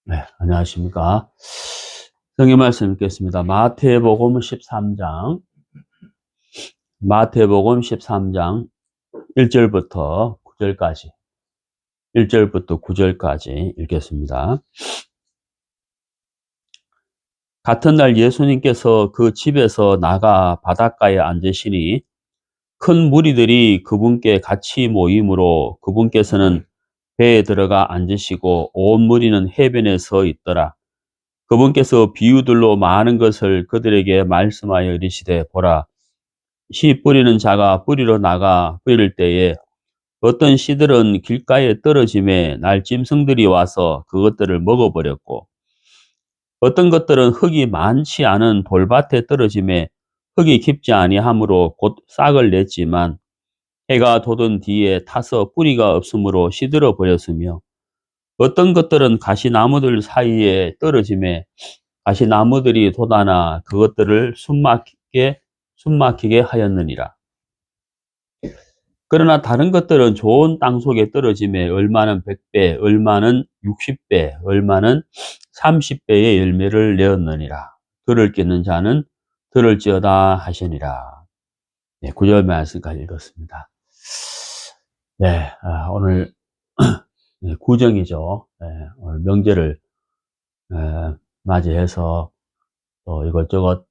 네, 안녕하십니까. 성경 말씀 읽겠습니다. 마태복음 13장, 마태복음 13장 1절부터 9절까지, 1절부터 9절까지 읽겠습니다. 같은 날 예수님께서 그 집에서 나가 바닷가에 앉으시니 큰 무리들이 그분께 같이 모이므로 그분께서는 배에 들어가 앉으시고 온 무리는 해변에 서 있더라. 그분께서 비유들로 많은 것을 그들에게 말씀하여 이르시되 보라, 씨 뿌리는 자가 뿌리러 나가 뿌릴 때에 어떤 씨들은 길가에 떨어짐에 날짐승들이 와서 그것들을 먹어버렸고, 어떤 것들은 흙이 많지 않은 돌밭에 떨어짐에 흙이 깊지 아니하므로 곧 싹을 냈지만 해가 돋은 뒤에 타서 뿌리가 없으므로 시들어 버렸으며, 어떤 것들은 가시나무들 사이에 떨어짐에 가시나무들이 돋아나 그것들을 숨막히게 하였느니라. 그러나 다른 것들은 좋은 땅 속에 떨어짐에 얼마는 100배, 얼마는 60배, 얼마는 30배의 열매를 내었느니라. 들을 끼는 자는 들을지어다 하시니라. 네, 9절 말씀까지 읽었습니다. 네, 오늘 네, 구정이죠. 네, 오늘 명절을 맞이해서 또 이것저것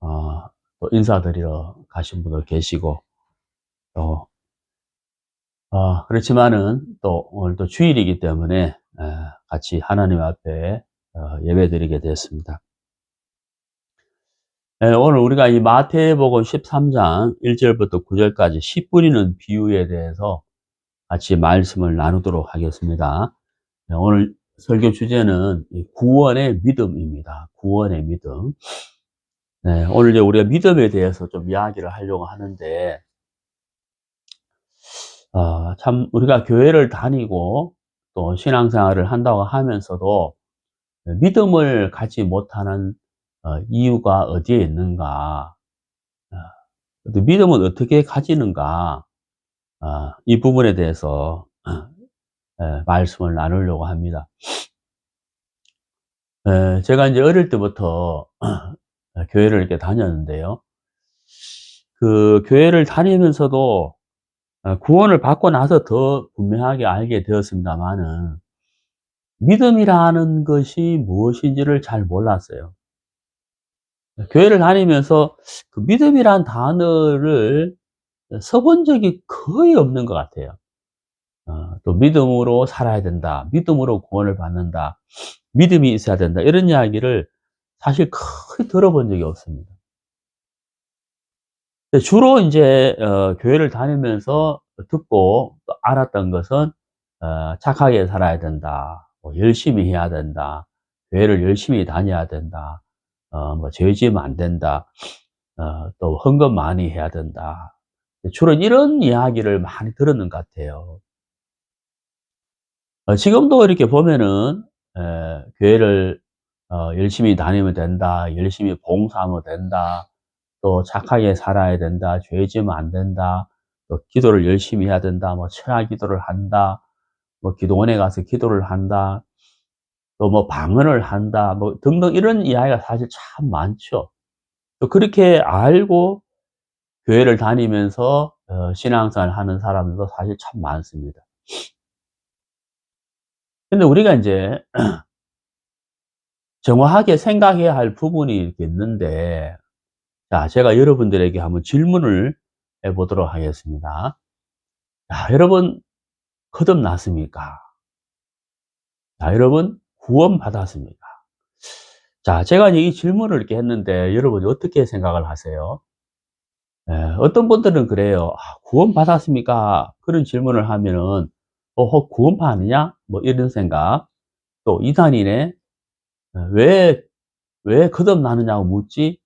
또 인사드리러 가신 분도 계시고, 또 그렇지만은 또 오늘 또 주일이기 때문에 같이 하나님 앞에 예배드리게 됐습니다. 오늘 우리가 이 마태복음 13장 1절부터 9절까지 씨 뿌리는 비유에 대해서 같이 말씀을 나누도록 하겠습니다. 오늘 설교 주제는 구원의 믿음입니다. 구원의 믿음. 네, 오늘 이제 우리가 믿음에 대해서 좀 이야기를 하려고 하는데, 참, 우리가 교회를 다니고 또 신앙생활을 한다고 하면서도 믿음을 갖지 못하는 이유가 어디에 있는가? 또 믿음은 어떻게 가지는가? 이 부분에 대해서 말씀을 나누려고 합니다. 제가 이제 어릴 때부터 교회를 이렇게 다녔는데요. 그 교회를 다니면서도 구원을 받고 나서 더 분명하게 알게 되었습니다만은 믿음이라는 것이 무엇인지를 잘 몰랐어요. 교회를 다니면서 그 믿음이란 단어를 써본 적이 거의 없는 것 같아요. 또 믿음으로 살아야 된다. 믿음으로 구원을 받는다. 믿음이 있어야 된다. 이런 이야기를 사실 거의 들어본 적이 없습니다. 주로 이제 교회를 다니면서 듣고 또 알았던 것은 착하게 살아야 된다. 뭐 열심히 해야 된다. 교회를 열심히 다녀야 된다. 뭐 죄 지으면 안 된다. 또 헌금 많이 해야 된다. 주로 이런 이야기를 많이 들었는 것 같아요. 지금도 이렇게 보면은 교회를 열심히 다니면 된다. 열심히 봉사하면 된다. 또 착하게 살아야 된다. 죄 지으면 안 된다. 또 기도를 열심히 해야 된다. 뭐 철야 기도를 한다. 뭐 기도원에 가서 기도를 한다. 또 뭐 방언을 한다. 뭐 등등 이런 이야기가 사실 참 많죠. 또 그렇게 알고 교회를 다니면서 신앙생활 하는 사람들도 사실 참 많습니다. 근데 우리가 이제 정확하게 생각해야 할 부분이 이렇게 있는데, 자, 제가 여러분들에게 한번 질문을 해 보도록 하겠습니다. 자, 여러분 거듭났습니까? 자, 여러분 구원받았습니까? 자, 제가 이 질문을 이렇게 했는데 여러분이 어떻게 생각을 하세요? 어떤 분들은 그래요. 구원받았습니까? 그런 질문을 하면은 구원파느냐? 뭐 이런 생각. 또 이단이네. 왜 거듭나느냐고 묻지?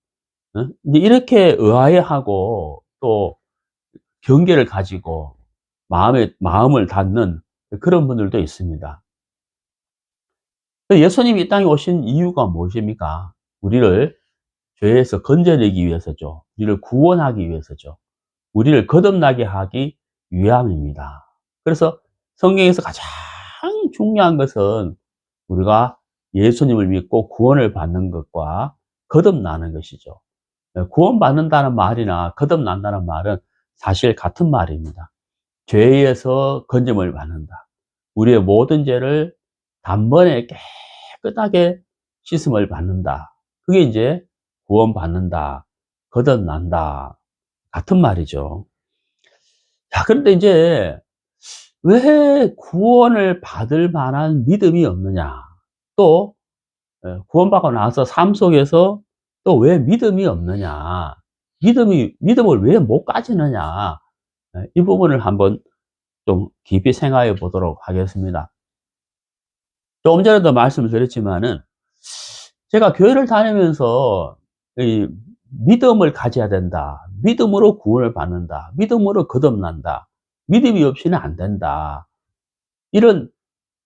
이제 이렇게 의아해하고 또 경계를 가지고 마음을 닫는 그런 분들도 있습니다. 예수님이 이 땅에 오신 이유가 무엇입니까? 우리를 죄에서 건져내기 위해서죠. 우리를 구원하기 위해서죠. 우리를 거듭나게 하기 위함입니다. 그래서 성경에서 가장 중요한 것은 우리가 예수님을 믿고 구원을 받는 것과 거듭나는 것이죠. 구원받는다는 말이나 거듭난다는 말은 사실 같은 말입니다. 죄에서 건짐을 받는다. 우리의 모든 죄를 단번에 깨끗하게 씻음을 받는다. 그게 이제 구원받는다, 거듭난다. 같은 말이죠. 자, 그런데 이제 왜 구원을 받을 만한 믿음이 없느냐? 또 구원받고 나서 삶 속에서 또 왜 믿음이 없느냐? 믿음을 왜 못 가지느냐? 이 부분을 한번 좀 깊이 생각해 보도록 하겠습니다. 조금 전에도 말씀을 드렸지만은 제가 교회를 다니면서 이 믿음을 가져야 된다. 믿음으로 구원을 받는다. 믿음으로 거듭난다. 믿음이 없이는 안 된다. 이런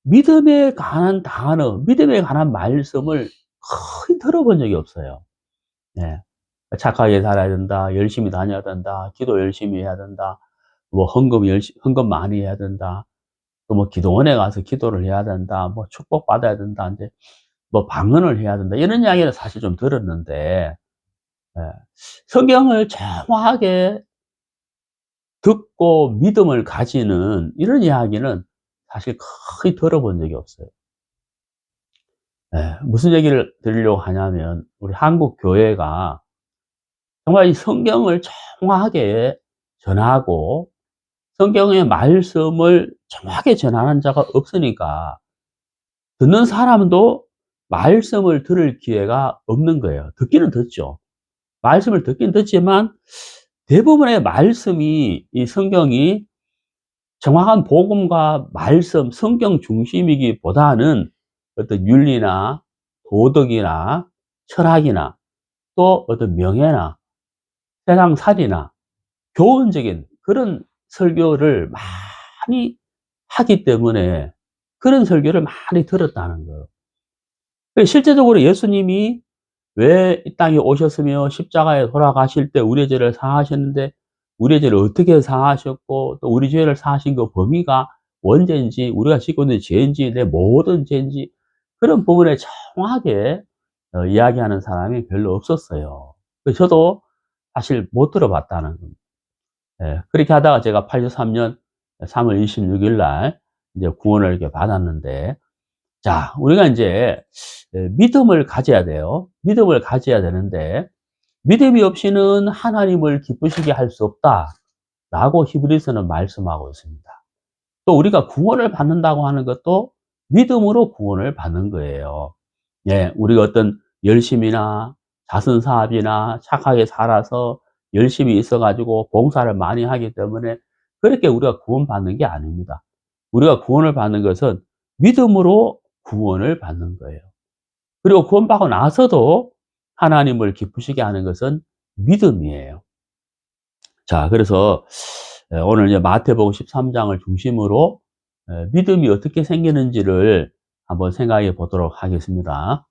믿음에 관한 단어, 믿음에 관한 말씀을 거의 들어본 적이 없어요. 예. 착하게 살아야 된다. 열심히 다녀야 된다. 기도 열심히 해야 된다. 뭐 헌금 많이 해야 된다. 또 뭐 기도원에 가서 기도를 해야 된다. 뭐 축복받아야 된다. 이제 뭐 방언을 해야 된다. 이런 이야기를 사실 좀 들었는데, 예. 성경을 정확하게 듣고 믿음을 가지는 이런 이야기는 사실 거의 들어본 적이 없어요. 예. 무슨 얘기를 드리려고 하냐면, 우리 한국 교회가 정말 이 성경을 정확하게 전하고 성경의 말씀을 정확하게 전하는 자가 없으니까 듣는 사람도 말씀을 들을 기회가 없는 거예요. 듣기는 듣죠. 말씀을 듣긴 듣지만 대부분의 말씀이, 이 성경이 정확한 복음과 말씀, 성경 중심이기보다는 어떤 윤리나 도덕이나 철학이나 또 어떤 명예나 세상살이나 교훈적인 그런 설교를 많이 하기 때문에 그런 설교를 많이 들었다는 거예요. 실제적으로 예수님이 왜 이 땅에 오셨으며 십자가에 돌아가실 때 우리의 죄를 사하셨는데 우리의 죄를 어떻게 사하셨고 또 우리 죄를 사하신 그 범위가 언제인지, 우리가 짓고 있는 죄인지 내 모든 죄인지 그런 부분에 정확하게 이야기하는 사람이 별로 없었어요. 저도 사실 못 들어봤다는 겁니다. 예, 그렇게 하다가 제가 83년 3월 26일 날 이제 구원을 이렇게 받았는데, 자, 우리가 이제 믿음을 가져야 돼요. 믿음을 가져야 되는데, 믿음이 없이는 하나님을 기쁘시게 할 수 없다라고 히브리서는 말씀하고 있습니다. 또 우리가 구원을 받는다고 하는 것도 믿음으로 구원을 받는 거예요. 예, 우리가 어떤 열심이나 자선사업이나 착하게 살아서 열심히 있어가지고 봉사를 많이 하기 때문에 그렇게 우리가 구원받는 게 아닙니다. 우리가 구원을 받는 것은 믿음으로 구원을 받는 거예요. 그리고 구원받고 나서도 하나님을 기쁘시게 하는 것은 믿음이에요. 자, 그래서 오늘 이제 마태복음 13장을 중심으로 믿음이 어떻게 생기는지를 한번 생각해 보도록 하겠습니다.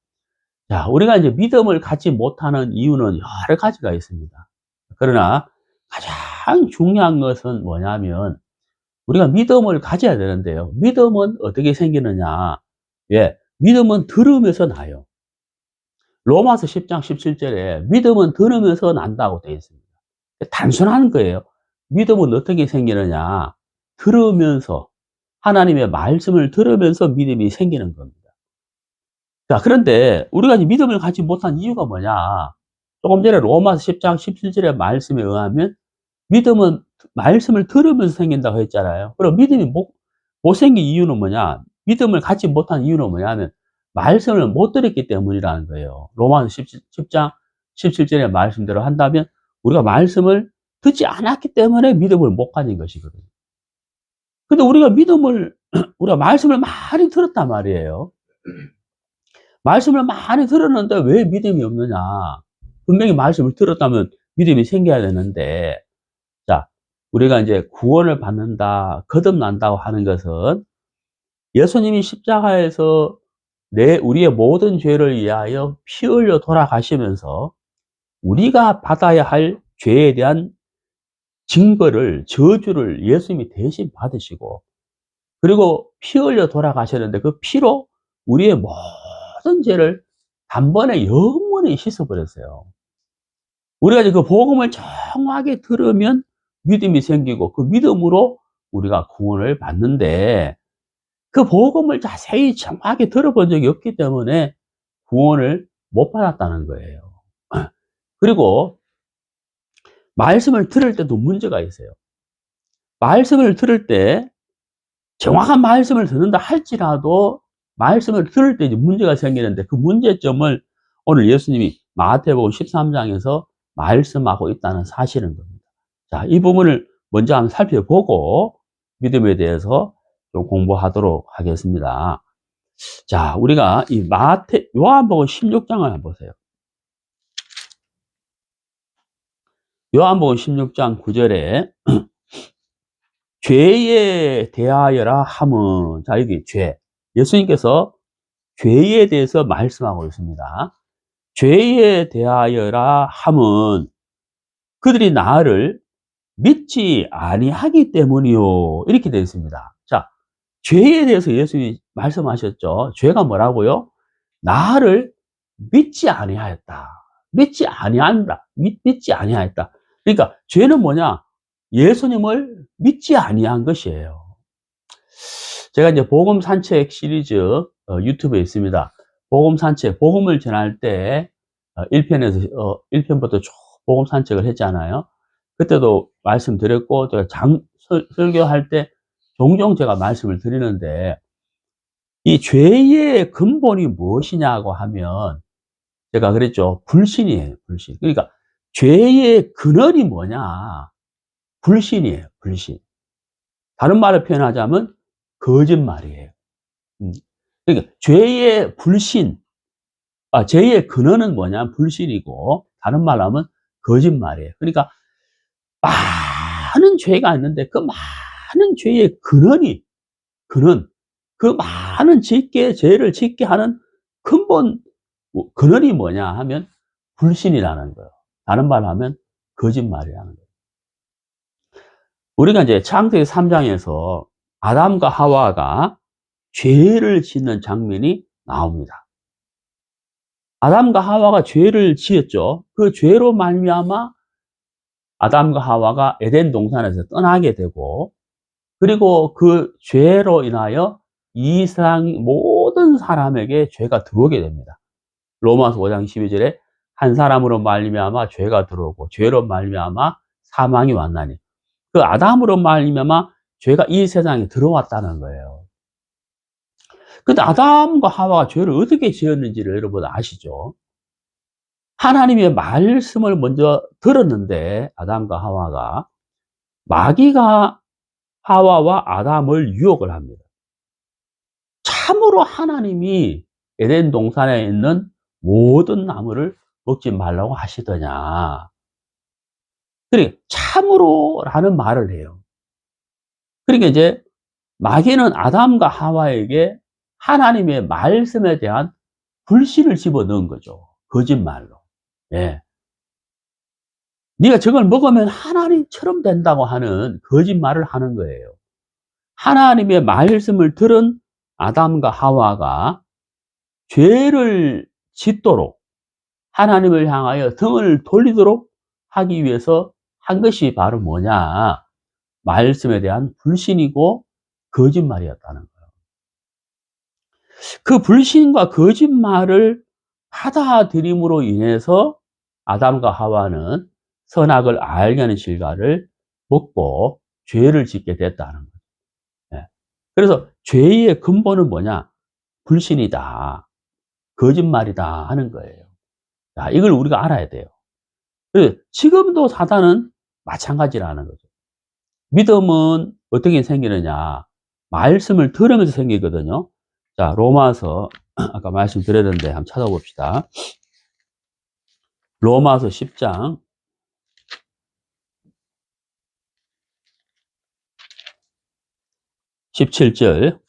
자, 우리가 이제 믿음을 갖지 못하는 이유는 여러 가지가 있습니다. 그러나 가장 중요한 것은 뭐냐면 우리가 믿음을 가져야 되는데요. 믿음은 어떻게 생기느냐? 예, 믿음은 들으면서 나요. 로마서 10장 17절에 믿음은 들으면서 난다고 되어 있습니다. 단순한 거예요. 믿음은 어떻게 생기느냐? 들으면서, 하나님의 말씀을 들으면서 믿음이 생기는 겁니다. 자, 그런데 우리가 이제 믿음을 갖지 못한 이유가 뭐냐? 조금 전에 로마서 10장 17절의 말씀에 의하면 믿음은 말씀을 들으면서 생긴다고 했잖아요. 그럼 믿음이 못 생긴 이유는 뭐냐? 믿음을 갖지 못한 이유는 뭐냐면 말씀을 못 들었기 때문이라는 거예요. 로마서 10장 17절의 말씀대로 한다면 우리가 말씀을 듣지 않았기 때문에 믿음을 못 가진 것이거든요. 근데 우리가 말씀을 많이 들었단 말이에요. 말씀을 많이 들었는데 왜 믿음이 없느냐? 분명히 말씀을 들었다면 믿음이 생겨야 되는데, 자, 우리가 이제 구원을 받는다, 거듭난다고 하는 것은 예수님이 십자가에서 우리의 모든 죄를 위하여 피 흘려 돌아가시면서 우리가 받아야 할 죄에 대한 징벌을, 저주를 예수님이 대신 받으시고, 그리고 피 흘려 돌아가셨는데 그 피로 우리의 모든 죄를 단번에 영원히 씻어버렸어요. 우리가 이제 그 복음을 정확하게 들으면 믿음이 생기고 그 믿음으로 우리가 구원을 받는데 그 복음을 자세히 정확하게 들어본 적이 없기 때문에 구원을 못 받았다는 거예요. 그리고 말씀을 들을 때도 문제가 있어요. 말씀을 들을 때 정확한 말씀을 듣는다 할지라도 말씀을 들을 때 이제 문제가 생기는데 그 문제점을 오늘 예수님이 마태복음 13장에서 말씀하고 있다는 사실인 겁니다. 자, 이 부분을 먼저 한번 살펴보고 믿음에 대해서 좀 공부하도록 하겠습니다. 자, 우리가 이 요한복음 16장을 한번 보세요. 요한복음 16장 9절에 죄에 대하여라 함은, 자, 여기 죄. 예수님께서 죄에 대해서 말씀하고 있습니다. 죄에 대하여라 함은 그들이 나를 믿지 아니하기 때문이요. 이렇게 되어 있습니다. 자, 죄에 대해서 예수님이 말씀하셨죠. 죄가 뭐라고요? 나를 믿지 아니하였다. 믿지 아니한다. 믿지 아니하였다. 그러니까 죄는 뭐냐? 예수님을 믿지 아니한 것이에요. 제가 이제 복음 산책 시리즈 유튜브에 있습니다. 복음 산책, 복음을 전할 때 1편부터 쭉 복음 산책을 했잖아요. 그때도 말씀드렸고 제가 설교할 때 종종 제가 말씀을 드리는데 이 죄의 근본이 무엇이냐고 하면 제가 그랬죠. 불신이에요. 불신. 그러니까 죄의 근원이 뭐냐? 불신이에요. 불신. 다른 말을 표현하자면 거짓말이에요. 그러니까 죄의 불신, 죄의 근원은 뭐냐? 불신이고 다른 말로 하면 거짓말이에요. 그러니까 많은 죄가 있는데 그 많은 죄의 근원, 그 많은 죄를 짓게 하는 근본, 근원이 뭐냐 하면 불신이라는 거예요. 다른 말로 하면 거짓말이라는 거예요. 우리가 이제 창세기 3장에서 아담과 하와가 죄를 짓는 장면이 나옵니다. 아담과 하와가 죄를 지었죠. 그 죄로 말미암아 아담과 하와가 에덴 동산에서 떠나게 되고 그리고 그 죄로 인하여 이 세상 모든 사람에게 죄가 들어오게 됩니다. 로마서 5장 12절에 한 사람으로 말미암아 죄가 들어오고 죄로 말미암아 사망이 왔나니 그 아담으로 말미암아 죄가 이 세상에 들어왔다는 거예요. 근데 아담과 하와가 죄를 어떻게 지었는지를 여러분 아시죠? 하나님의 말씀을 먼저 들었는데 아담과 하와가 마귀가 하와와 아담을 유혹을 합니다. 참으로 하나님이 에덴 동산에 있는 모든 나무를 먹지 말라고 하시더냐. 그러니까 참으로라는 말을 해요. 그러니까 이제 마귀는 아담과 하와에게 하나님의 말씀에 대한 불신을 집어넣은 거죠. 거짓말로. 예. 네가 저걸 먹으면 하나님처럼 된다고 하는 거짓말을 하는 거예요. 하나님의 말씀을 들은 아담과 하와가 죄를 짓도록 하나님을 향하여 등을 돌리도록 하기 위해서 한 것이 바로 뭐냐? 말씀에 대한 불신이고 거짓말이었다는 거예요. 그 불신과 거짓말을 받아들임으로 인해서 아담과 하와는 선악을 알게 하는 실과를 먹고 죄를 짓게 됐다는 거예요. 그래서 죄의 근본은 뭐냐? 불신이다. 거짓말이다 하는 거예요. 자, 이걸 우리가 알아야 돼요. 지금도 사단은 마찬가지라는 거죠. 믿음은 어떻게 생기느냐? 말씀을 들으면서 생기거든요. 자, 로마서 아까 말씀드렸는데 한번 찾아봅시다. 로마서 10장 17절.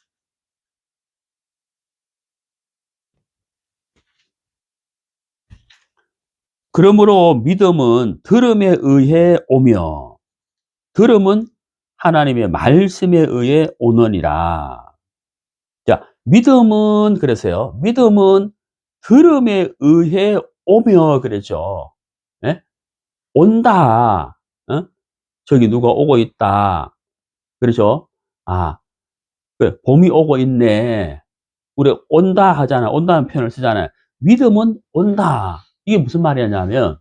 그러므로 믿음은 들음에 의해 오며 들음은 하나님의 말씀에 의해 오느니라. 자, 믿음은 그랬어요. 믿음은 들음에 의해 오며 그랬죠. 예? 온다. 어? 저기 누가 오고 있다. 그렇죠? 아, 그래, 봄이 오고 있네. 우리 온다 하잖아. 온다는 표현을 쓰잖아요. 믿음은 온다. 이게 무슨 말이냐면,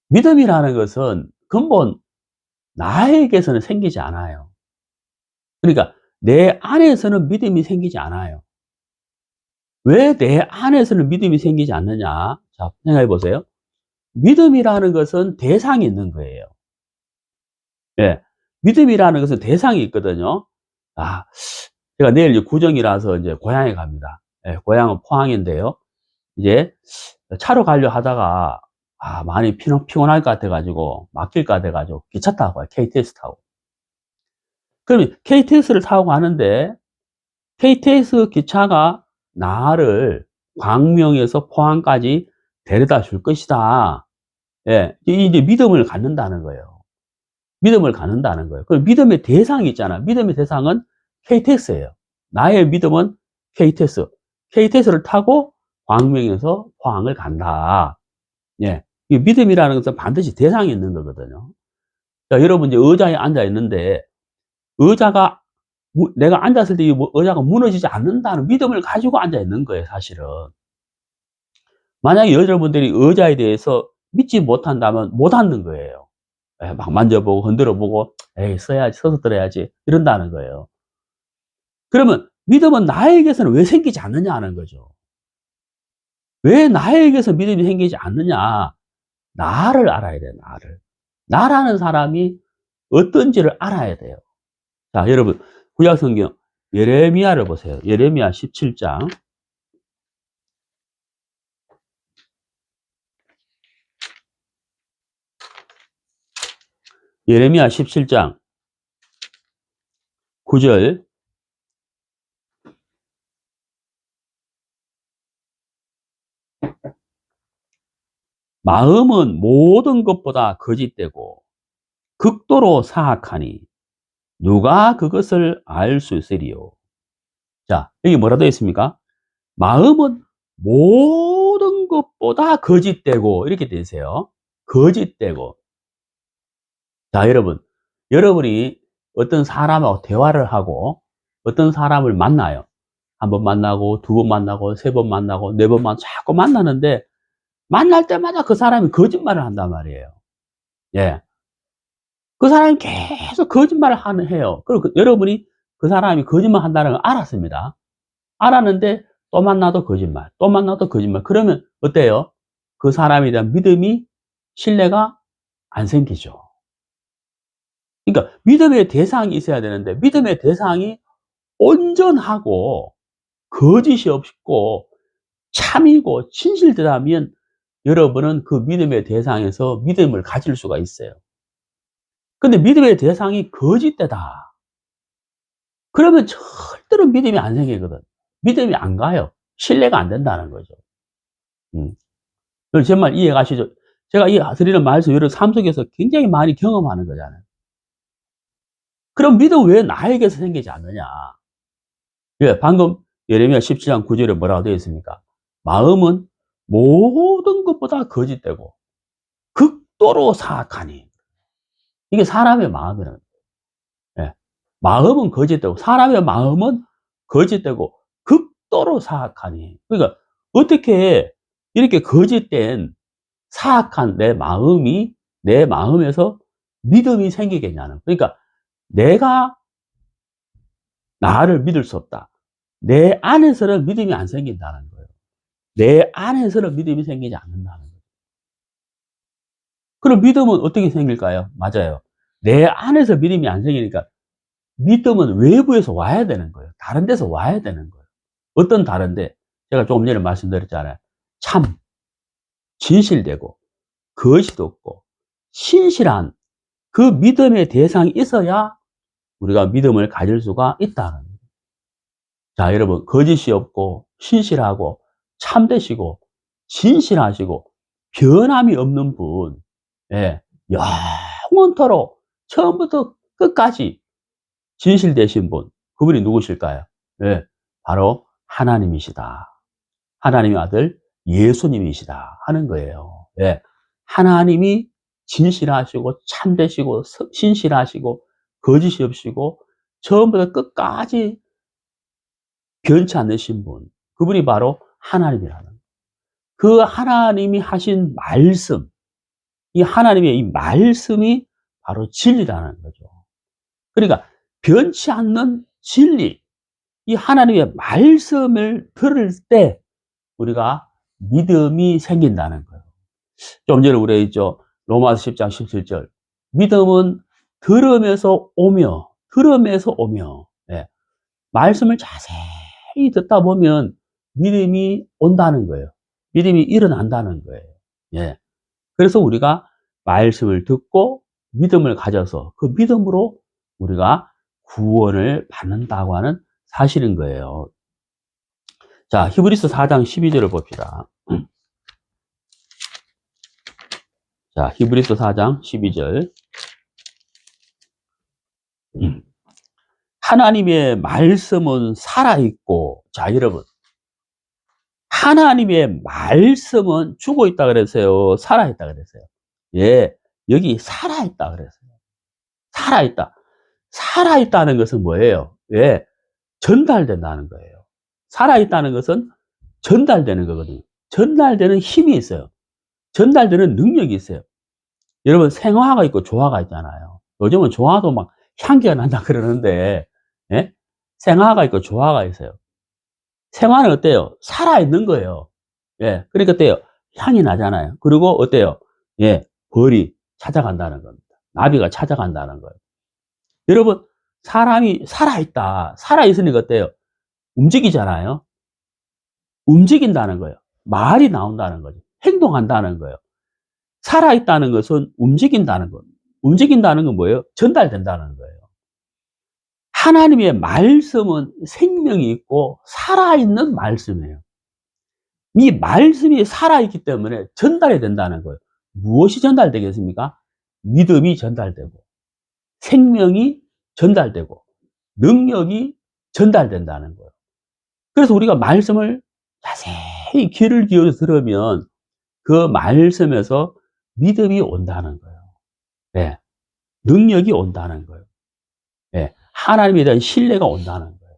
믿음이라는 것은 근본 나에게서는 생기지 않아요. 그러니까 내 안에서는 믿음이 생기지 않아요. 왜 내 안에서는 믿음이 생기지 않느냐? 자, 생각해 보세요. 믿음이라는 것은 대상이 있는 거예요. 예. 믿음이라는 것은 대상이 있거든요. 아, 제가 내일 이제 구정이라서 이제 고향에 갑니다. 예, 고향은 포항인데요. 이제 차로 가려 하다가 많이 피곤할 것 같아가지고 막힐 것 같아가지고 기차 타고 가요. KTX 타고. 그러면 KTX를 타고 가는데 KTX 기차가 나를 광명에서 포항까지 데려다 줄 것이다. 예, 이제 믿음을 갖는다는 거예요. 믿음을 갖는다는 거예요. 그 믿음의 대상이 있잖아. 믿음의 대상은 KTX예요. 나의 믿음은 KTX. KTX를 타고 광명에서 포항을 간다. 예. 이 믿음이라는 것은 반드시 대상이 있는 거거든요. 자, 여러분 이제 의자에 앉아 있는데 의자가 내가 앉았을 때 이 의자가 무너지지 않는다는 믿음을 가지고 앉아 있는 거예요, 사실은. 만약에 여러분들이 의자에 대해서 믿지 못한다면 못 앉는 거예요. 예, 막 만져보고 흔들어보고 에이 써야지 서서 들어야지 이런다는 거예요. 그러면 믿음은 나에게서는 왜 생기지 않느냐 하는 거죠. 왜 나에게서 믿음이 생기지 않느냐. 나를 알아야 돼요. 나라는 사람이 어떤지를 알아야 돼요. 자, 여러분 구약성경 예레미야를 보세요. 예레미야 17장. 예레미야 17장 9절. 마음은 모든 것보다 거짓되고 극도로 사악하니 누가 그것을 알 수 있으리요. 자, 여기 뭐라 되어 있습니까? 마음은 모든 것보다 거짓되고 이렇게 되어 있어요. 거짓되고. 자, 여러분이 어떤 사람하고 대화를 하고 어떤 사람을 만나요. 한 번 만나고 두 번 만나고 세 번 만나고 네 번 만나고 자꾸 만나는데 만날 때마다 그 사람이 거짓말을 한단 말이에요. 예. 그 사람이 계속 거짓말을 해요. 그리고 여러분이 그 사람이 거짓말 한다는 걸 알았습니다. 알았는데 또 만나도 거짓말, 또 만나도 거짓말. 그러면 어때요? 그 사람에 대한 믿음이, 신뢰가 안 생기죠. 그러니까 믿음의 대상이 있어야 되는데 믿음의 대상이 온전하고 거짓이 없고 참이고 진실되다면 여러분은 그 믿음의 대상에서 믿음을 가질 수가 있어요. 근데 믿음의 대상이 거짓되다. 그러면 절대로 믿음이 안 생기거든. 믿음이 안 가요. 신뢰가 안 된다는 거죠. 제 말 이해 가시죠? 제가 이 드리는 말씀, 여러분 삶 속에서 굉장히 많이 경험하는 거잖아요. 그럼 믿음 왜 나에게서 생기지 않느냐? 예, 방금 예레미야 17장 9절에 뭐라고 되어 있습니까? 마음은 모든 것보다 거짓되고 극도로 사악하니. 이게 사람의 마음이라는 거예요. 예, 마음은 거짓되고 사람의 마음은 거짓되고 극도로 사악하니. 그러니까 어떻게 이렇게 거짓된 사악한 내 마음에서 믿음이 생기겠냐는. 그러니까 내가 나를 믿을 수 없다. 내 안에서는 믿음이 안 생긴다는 거예요. 내 안에서는 믿음이 생기지 않는다는 거예요. 그럼 믿음은 어떻게 생길까요? 맞아요. 내 안에서 믿음이 안 생기니까 믿음은 외부에서 와야 되는 거예요. 다른 데서 와야 되는 거예요. 어떤 다른데? 제가 조금 전에 말씀드렸잖아요. 참, 진실되고, 거짓 없고, 신실한 그 믿음의 대상이 있어야 우리가 믿음을 가질 수가 있다는 거예요. 자, 여러분, 거짓이 없고, 신실하고, 참되시고, 진실하시고, 변함이 없는 분, 예, 영원토록 처음부터 끝까지 진실되신 분, 그분이 누구실까요? 예, 바로 하나님이시다. 하나님의 아들 예수님이시다 하는 거예요. 예, 하나님이 진실하시고 참되시고 신실하시고 거짓이 없이고 처음부터 끝까지 변치 않으신 분, 그분이 바로 하나님이라는 거예요. 그 하나님이 하신 말씀, 이 하나님의 이 말씀이 바로 진리라는 거죠. 그러니까 변치 않는 진리, 이 하나님의 말씀을 들을 때 우리가 믿음이 생긴다는 거예요. 좀 전에 우리가 있죠. 로마서 10장 17절. 믿음은 들음에서 오며, 예. 말씀을 자세히 듣다 보면 믿음이 온다는 거예요. 믿음이 일어난다는 거예요. 예. 그래서 우리가 말씀을 듣고 믿음을 가져서 그 믿음으로 우리가 구원을 받는다고 하는 사실인 거예요. 자, 히브리서 4장 12절을 봅시다. 자, 히브리서 4장 12절. 하나님의 말씀은 살아있고, 자, 여러분. 하나님의 말씀은 죽어 있다 그랬어요? 살아있다 그랬어요? 예, 여기 살아있다 그랬어요. 살아있다. 살아있다는 것은 뭐예요? 예, 전달된다는 거예요. 살아있다는 것은 전달되는 거거든요. 전달되는 힘이 있어요. 전달되는 능력이 있어요. 여러분, 생화가 있고 조화가 있잖아요. 요즘은 조화도 막 향기가 난다 그러는데, 예? 생화가 있고 조화가 있어요. 생화는 어때요? 살아있는 거예요. 예. 그러니까 어때요? 향이 나잖아요. 그리고 어때요? 예. 벌이 찾아간다는 겁니다. 나비가 찾아간다는 거예요. 여러분, 사람이 살아있다. 살아있으니까 어때요? 움직이잖아요. 움직인다는 거예요. 말이 나온다는 거죠. 행동한다는 거예요. 살아있다는 것은 움직인다는 것. 움직인다는 건 뭐예요? 전달된다는 거예요. 하나님의 말씀은 생명이 있고 살아있는 말씀이에요. 이 말씀이 살아있기 때문에 전달이 된다는 거예요. 무엇이 전달되겠습니까? 믿음이 전달되고, 생명이 전달되고, 능력이 전달된다는 거예요. 그래서 우리가 말씀을 자세히 귀를 기울여 들으면 그 말씀에서 믿음이 온다는 거예요. 네. 능력이 온다는 거예요. 네. 하나님에 대한 신뢰가 온다는 거예요.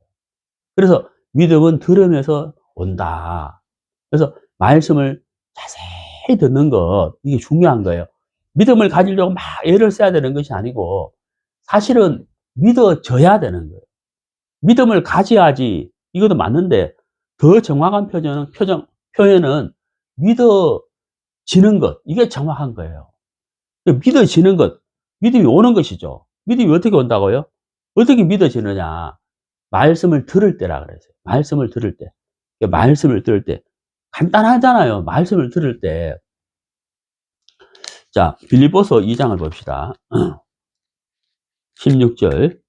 그래서 믿음은 들으면서 온다. 그래서 말씀을 자세히 듣는 것, 이게 중요한 거예요. 믿음을 가지려고 막 애를 써야 되는 것이 아니고, 사실은 믿어져야 되는 거예요. 믿음을 가져야지, 이것도 맞는데, 더 정확한 표현은 믿어지는 것, 이게 정확한 거예요. 믿어지는 것, 믿음이 오는 것이죠. 믿음이 어떻게 온다고요? 어떻게 믿어지느냐? 말씀을 들을 때라 그랬어요. 말씀을 들을 때. 말씀을 들을 때. 간단하잖아요. 말씀을 들을 때. 자, 빌립보서 2장을 봅시다. 16절.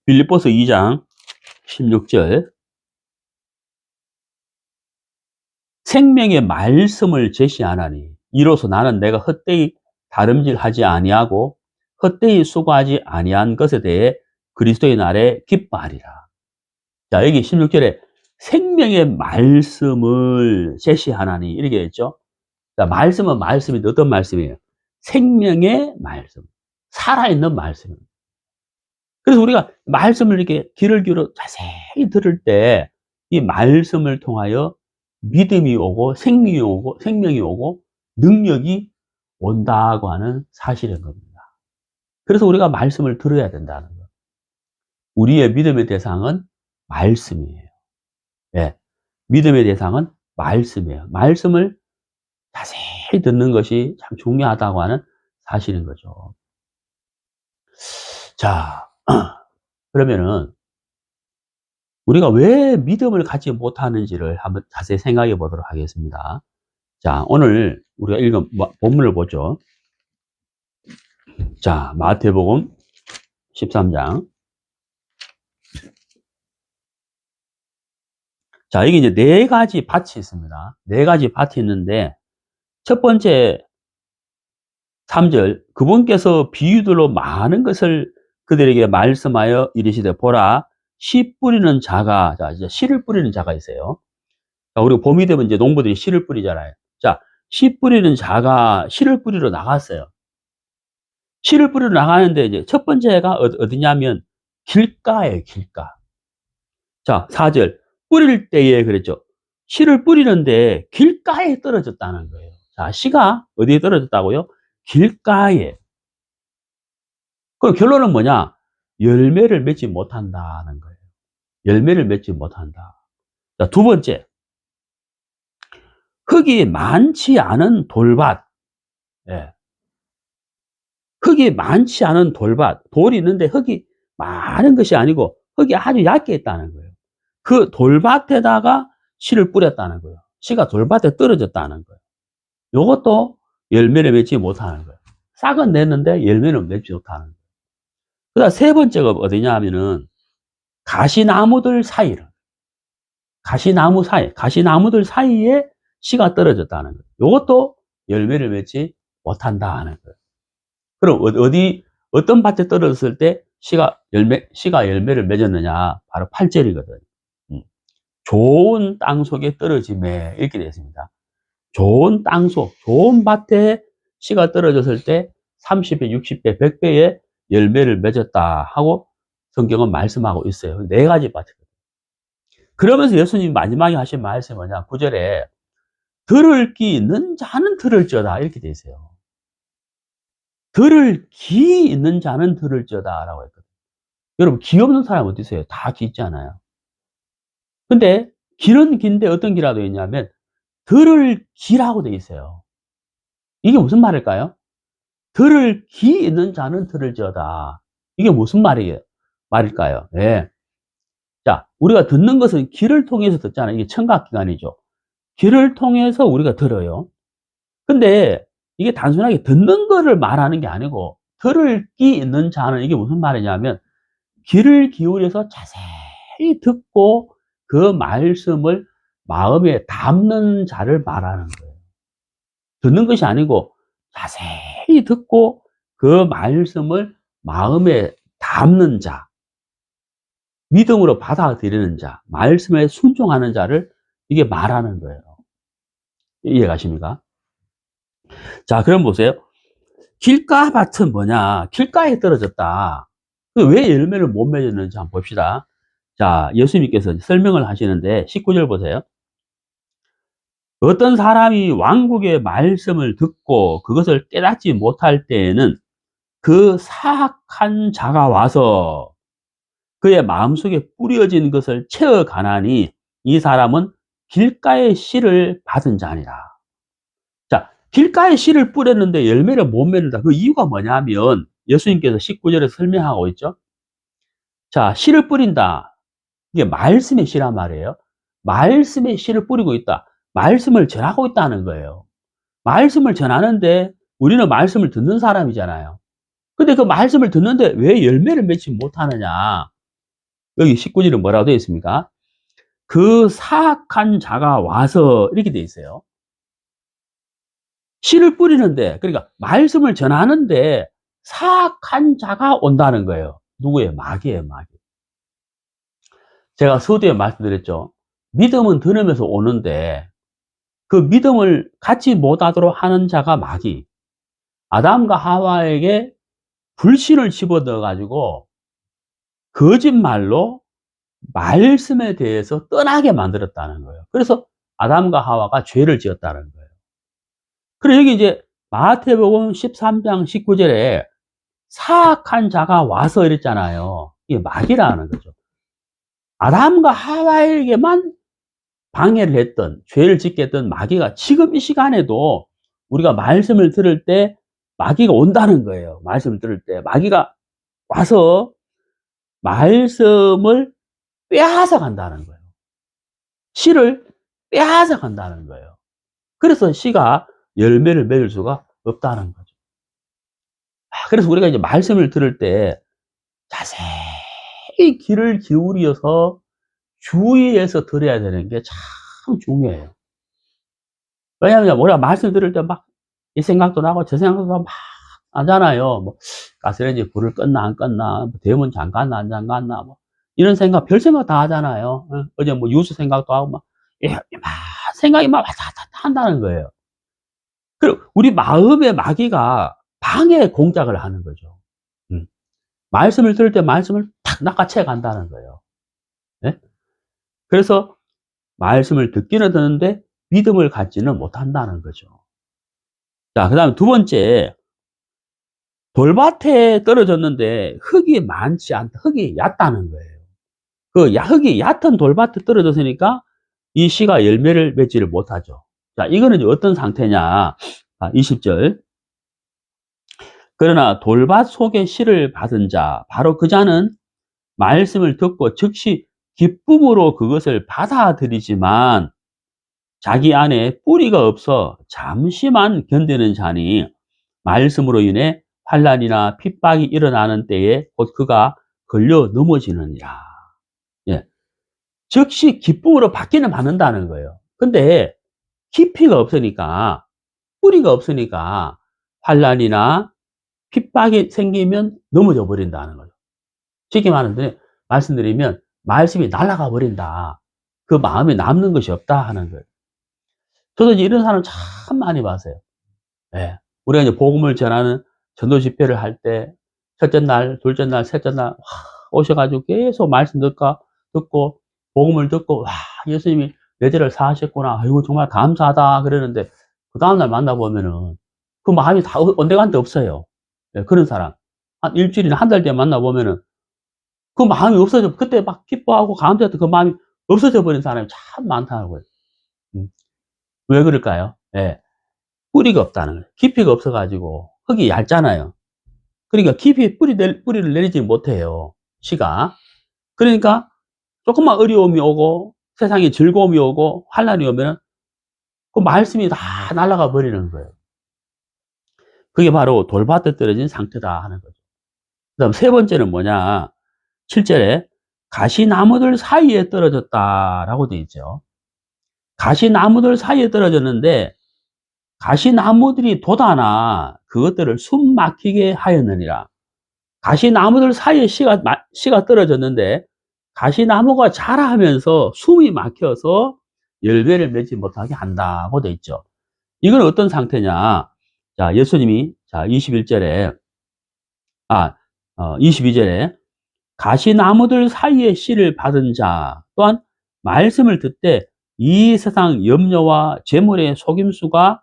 빌립보서 2장 16절. 생명의 말씀을 제시하나니 이로써 나는 내가 헛되이 다름질하지 아니하고 헛되이 수고하지 아니한 것에 대해 그리스도의 날에 기뻐하리라. 자, 여기 16절에 생명의 말씀을 제시하나니 이렇게 했죠. 자, 말씀은 말씀인데 어떤 말씀이에요? 생명의 말씀. 살아있는 말씀입니다. 그래서 우리가 말씀을 이렇게 귀를 기울여 자세히 들을 때 이 말씀을 통하여 믿음이 오고 생명이 오고 능력이 온다고 하는 사실인 겁니다. 그래서 우리가 말씀을 들어야 된다는 거예요. 우리의 믿음의 대상은 말씀이에요. 네. 믿음의 대상은 말씀이에요. 말씀을 자세히 듣는 것이 참 중요하다고 하는 사실인 거죠. 자, 그러면은 우리가 왜 믿음을 갖지 못하는지를 한번 자세히 생각해 보도록 하겠습니다. 자, 오늘 우리가 읽은 본문을 보죠. 자, 마태복음 13장. 자, 여기 이제 네 가지 밭이 있습니다. 네 가지 밭이 있는데, 첫 번째 3절 그분께서 비유들로 많은 것을 그들에게 말씀하여 이르시되 보라 씨 뿌리는 자가 자 이제 씨를 뿌리는 자가 있어요. 자, 우리가 봄이 되면 이제 농부들이 씨를 뿌리잖아요. 자, 씨 뿌리는 자가 씨를 뿌리러 나갔어요. 씨를 뿌리러 나가는데 이제 첫 번째가 어디냐면 길가예요, 길가. 자, 4절 뿌릴 때에 그랬죠. 씨를 뿌리는데 길가에 떨어졌다는 거예요. 자, 씨가 어디에 떨어졌다고요? 길가에. 그럼 결론은 뭐냐? 열매를 맺지 못한다는 거예요. 열매를 맺지 못한다. 자, 두 번째. 흙이 많지 않은 돌밭. 예. 흙이 많지 않은 돌밭. 돌이 있는데 흙이 많은 것이 아니고 흙이 아주 얇게 있다는 거예요. 그 돌밭에다가 씨를 뿌렸다는 거예요. 씨가 돌밭에 떨어졌다는 거예요. 요것도 열매를 맺지 못하는 거예요. 싹은 냈는데 열매는 맺지 못하는 거예요. 그 다음 세 번째가 어디냐 하면은 가시나무들 사이를. 가시나무들 사이에 씨가 떨어졌다는 거예요. 요것도 열매를 맺지 못한다 하는 거예요. 그럼 어떤 밭에 떨어졌을 때 씨가 열매를 맺었느냐? 바로 8절이거든. 좋은 땅 속에 떨어짐에 이렇게 되어 있습니다. 좋은 땅 속, 좋은 밭에 씨가 떨어졌을 때 30배, 60배, 100배의 열매를 맺었다 하고 성경은 말씀하고 있어요. 네 가지 밭이거든요. 그러면서 예수님이 마지막에 하신 말씀이 뭐냐? 9절에 들을 귀 있는 자는 들을지어다 이렇게 되어 있어요. 들을 귀 있는 자는 들을지어다 라고 했거든요. 여러분 귀 없는 사람 어디 있어요? 다 귀 있잖아요. 근데 귀는 귀인데 어떤 귀라고 있냐면 들을 귀라고 되어 있어요. 이게 무슨 말일까요? 들을 귀 있는 자는 들을지어다. 이게 무슨 말일까요? 예. 자, 우리가 듣는 것은 귀를 통해서 듣잖아요. 이게 청각기관이죠. 귀를 통해서 우리가 들어요. 근데 이게 단순하게 듣는 거를 말하는 게 아니고 들을 귀 있는 자는 이게 무슨 말이냐면 귀를 기울여서 자세히 듣고 그 말씀을 마음에 담는 자를 말하는 거예요. 듣는 것이 아니고 자세히 듣고 그 말씀을 마음에 담는 자, 믿음으로 받아들이는 자, 말씀에 순종하는 자를 이게 말하는 거예요. 이해가십니까? 자, 그럼 보세요. 길가밭은 뭐냐? 길가에 떨어졌다. 왜 열매를 못 맺었는지 한번 봅시다. 자, 예수님께서 설명을 하시는데 19절 보세요. 어떤 사람이 왕국의 말씀을 듣고 그것을 깨닫지 못할 때에는 그 사악한 자가 와서 그의 마음속에 뿌려진 것을 채워 가나니 이 사람은 길가의 씨를 받은 자니라. 자, 길가에 씨를 뿌렸는데 열매를 못 맺는다. 그 이유가 뭐냐면 예수님께서 19절에 설명하고 있죠. 자, 씨를 뿌린다. 이게 말씀의 씨란 말이에요. 말씀의 씨를 뿌리고 있다. 말씀을 전하고 있다는 거예요. 말씀을 전하는데 우리는 말씀을 듣는 사람이잖아요. 근데 그 말씀을 듣는데 왜 열매를 맺지 못하느냐? 여기 19절에 뭐라고 되어 있습니까? 그 사악한 자가 와서 이렇게 되어 있어요. 씨를 뿌리는데, 그러니까 말씀을 전하는데 사악한 자가 온다는 거예요. 누구예요? 마귀예요, 마귀. 제가 서두에 말씀드렸죠. 믿음은 들으면서 오는데 그 믿음을 갖지 못하도록 하는 자가 마귀. 아담과 하와에게 불신을 집어넣어 가지고 거짓말로 말씀에 대해서 떠나게 만들었다는 거예요. 그래서 아담과 하와가 죄를 지었다는 거예요. 그리고 여기 이제 마태복음 13장 19절에 사악한 자가 와서 이랬잖아요. 이게 마귀라는 거죠. 아담과 하와에게만 방해를 했던, 죄를 짓게 했던 마귀가 지금 이 시간에도 우리가 말씀을 들을 때 마귀가 온다는 거예요. 말씀을 들을 때 마귀가 와서 말씀을 빼앗아 간다는 거예요. 씨를 빼앗아 간다는 거예요. 그래서 씨가 열매를 맺을 수가 없다는 거죠. 그래서 우리가 이제 말씀을 들을 때 자세히 귀를 기울여서 주의해서 들어야 되는 게 참 중요해요. 왜냐하면 우리가 말씀 들을 때 막 이 생각도 나고 저 생각도 막 나잖아요. 뭐 가스레인지 불을 껐나 안 껐나, 뭐 대문 잠갔나 안 잠갔나, 뭐 이런 생각, 별 생각 다 하잖아요. 어제 뭐 뉴스 생각도 하고 막, 막 생각이 막 왔다 갔다 한다는 거예요. 그리고 우리 마음의 마귀가 방해 공작을 하는 거죠. 음. 말씀을 들을 때 말씀을 탁 낚아채 간다는 거예요. 예? 그래서 말씀을 듣기는 듣는데 믿음을 갖지는 못한다는 거죠. 자, 그다음에 두 번째, 돌밭에 떨어졌는데 흙이 많지 않다. 흙이 얕다는 거예요. 흙이 얕은 돌밭에 떨어졌으니까 이 씨가 열매를 맺지를 못하죠. 자, 이거는 어떤 상태냐. 20절. 그러나 돌밭 속에 씨를 받은 자, 바로 그 자는 말씀을 듣고 즉시 기쁨으로 그것을 받아들이지만 자기 안에 뿌리가 없어 잠시만 견디는 자니 말씀으로 인해 환난이나 핍박이 일어나는 때에 곧 그가 걸려 넘어지느니라. 예. 즉시 기쁨으로 받기는 받는다는 거예요. 근데 깊이가 없으니까, 뿌리가 없으니까 환난이나 핍박이 생기면 넘어져 버린다는 거죠. 쉽게 말씀드리면 말씀이 날아가 버린다. 그 마음에 남는 것이 없다 하는 거예요. 저도 이제 이런 사람 참 많이 봤어요. 예. 우리가 이제 복음을 전하는 전도 집회를 할 때 첫째 날, 둘째 날, 셋째 날 오셔가지고 계속 말씀 듣고 복음을 듣고, 와, 예수님이 내 죄를 사하셨구나. 아이고 정말 감사하다 그러는데 그 다음날 만나보면은 그 마음이 다 온데간데 없어요. 예, 그런 사람 한 일주일이나 한 달 뒤에 만나보면은 그 마음이 없어져. 그때 막 기뻐하고 감사했던 그 마음이 없어져 버린 사람이 참 많다는 거예요. 음. 왜 그럴까요? 예. 뿌리가 없다는 거예요. 깊이가 없어가지고 흙이 얇잖아요. 그러니까 깊이 뿌리를 내리지 못해요. 씨가. 그러니까 조금만 어려움이 오고 세상에 즐거움이 오고 환난이 오면 그 말씀이 다 날아가 버리는 거예요. 그게 바로 돌밭에 떨어진 상태다 하는 거죠. 그다음 세 번째는 뭐냐? 7절에 가시나무들 사이에 떨어졌다라고 되어 있죠. 가시나무들 사이에 떨어졌는데 가시나무들이 돋아나 그것들을 숨 막히게 하였느니라. 가시나무들 사이에 씨가 떨어졌는데 가시나무가 자라면서 숨이 막혀서 열매를 맺지 못하게 한다고 되어 있죠. 이건 어떤 상태냐? 자, 예수님이 자 21절에 22절에 가시나무들 사이에 씨를 받은 자 또한 말씀을 듣되 이 세상 염려와 재물의 속임수가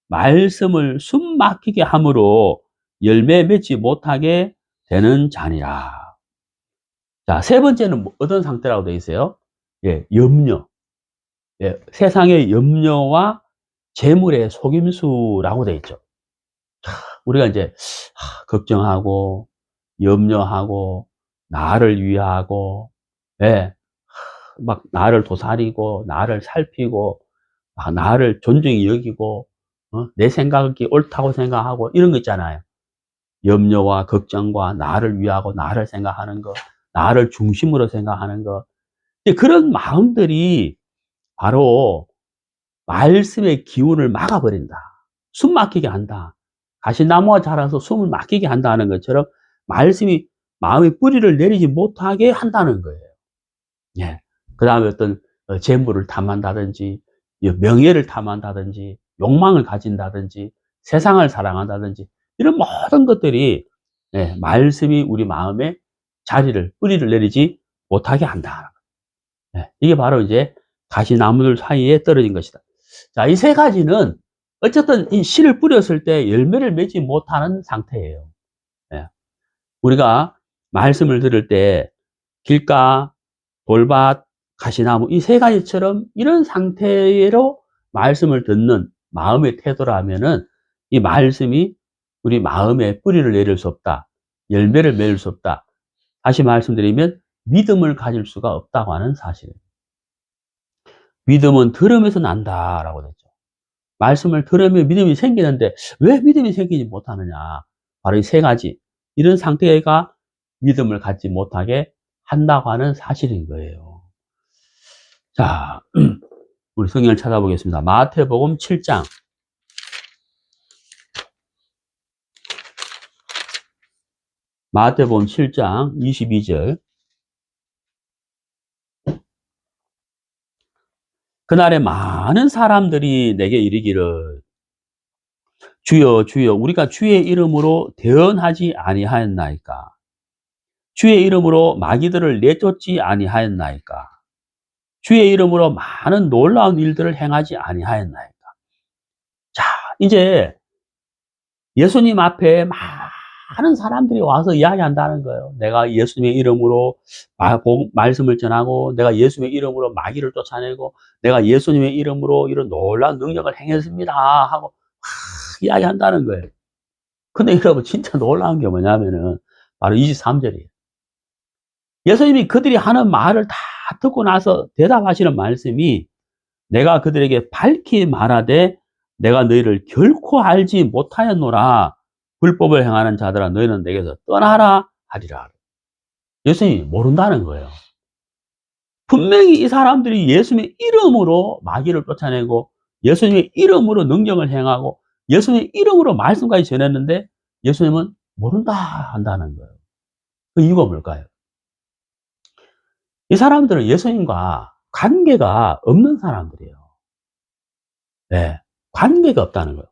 말씀을 숨 막히게 함으로 열매 맺지 못하게 되는 자니라. 자, 세 번째는 어떤 상태라고 되어 있어요? 예, 염려. 예, 세상의 염려와 재물의 속임수라고 되어 있죠. 우리가 이제 걱정하고 염려하고 나를 위하고, 예, 막 나를 도사리고 나를 살피고 막 나를 존중히 여기고, 내 생각이 옳다고 생각하고 이런 거 있잖아요. 염려와 걱정과 나를 위하고 나를 생각하는 거, 나를 중심으로 생각하는 거. 그런 마음들이 바로 말씀의 기운을 막아버린다. 숨 막히게 한다. 가시나무가 자라서 숨을 막히게 한다는 것처럼 말씀이 마음의 뿌리를 내리지 못하게 한다는 거예요. 예. 그 다음에 어떤 재물을 탐한다든지 명예를 탐한다든지 욕망을 가진다든지 세상을 사랑한다든지 이런 모든 것들이, 예, 말씀이 우리 마음에 뿌리를 내리지 못하게 한다. 예, 이게 바로 이제 가시나무들 사이에 떨어진 것이다. 자, 이 세 가지는 어쨌든 이 씨를 뿌렸을 때 열매를 맺지 못하는 상태예요. 예. 우리가 말씀을 들을 때 길가, 돌밭, 가시나무 이 세 가지처럼 이런 상태로 말씀을 듣는 마음의 태도라면은 이 말씀이 우리 마음에 뿌리를 내릴 수 없다. 열매를 맺을 수 없다. 다시 말씀드리면 믿음을 가질 수가 없다고 하는 사실이에요. 믿음은 들음에서 난다라고 됐죠. 말씀을 들으면 믿음이 생기는데 왜 믿음이 생기지 못하느냐? 바로 이 세 가지. 이런 상태가 믿음을 갖지 못하게 한다고 하는 사실인 거예요. 자, 우리 성경을 찾아보겠습니다. 마태복음 7장. 마태복음 7장 22절. 그날에 많은 사람들이 내게 이르기를 주여 주여 우리가 주의 이름으로 대언하지 아니하였나이까? 주의 이름으로 마귀들을 내쫓지 아니하였나이까? 주의 이름으로 많은 놀라운 일들을 행하지 아니하였나이까? 자, 이제 예수님 앞에 많은 사람들이 와서 이야기한다는 거예요. 내가 예수님의 이름으로 말씀을 전하고, 내가 예수님의 이름으로 마귀를 쫓아내고, 내가 예수님의 이름으로 이런 놀라운 능력을 행했습니다 하고 이야기한다는 거예요. 근데 여러분 진짜 놀라운 게 뭐냐면은 바로 23절이에요. 예수님이 그들이 하는 말을 다 듣고 나서 대답하시는 말씀이 내가 그들에게 밝히 말하되 내가 너희를 결코 알지 못하였노라. 불법을 행하는 자들아 너희는 내게서 떠나라 하리라. 예수님이 모른다는 거예요. 분명히 이 사람들이 예수님의 이름으로 마귀를 쫓아내고 예수님의 이름으로 능력을 행하고 예수님의 이름으로 말씀까지 전했는데 예수님은 모른다 한다는 거예요. 그 이유가 뭘까요? 이 사람들은 예수님과 관계가 없는 사람들이에요. 네, 관계가 없다는 거예요.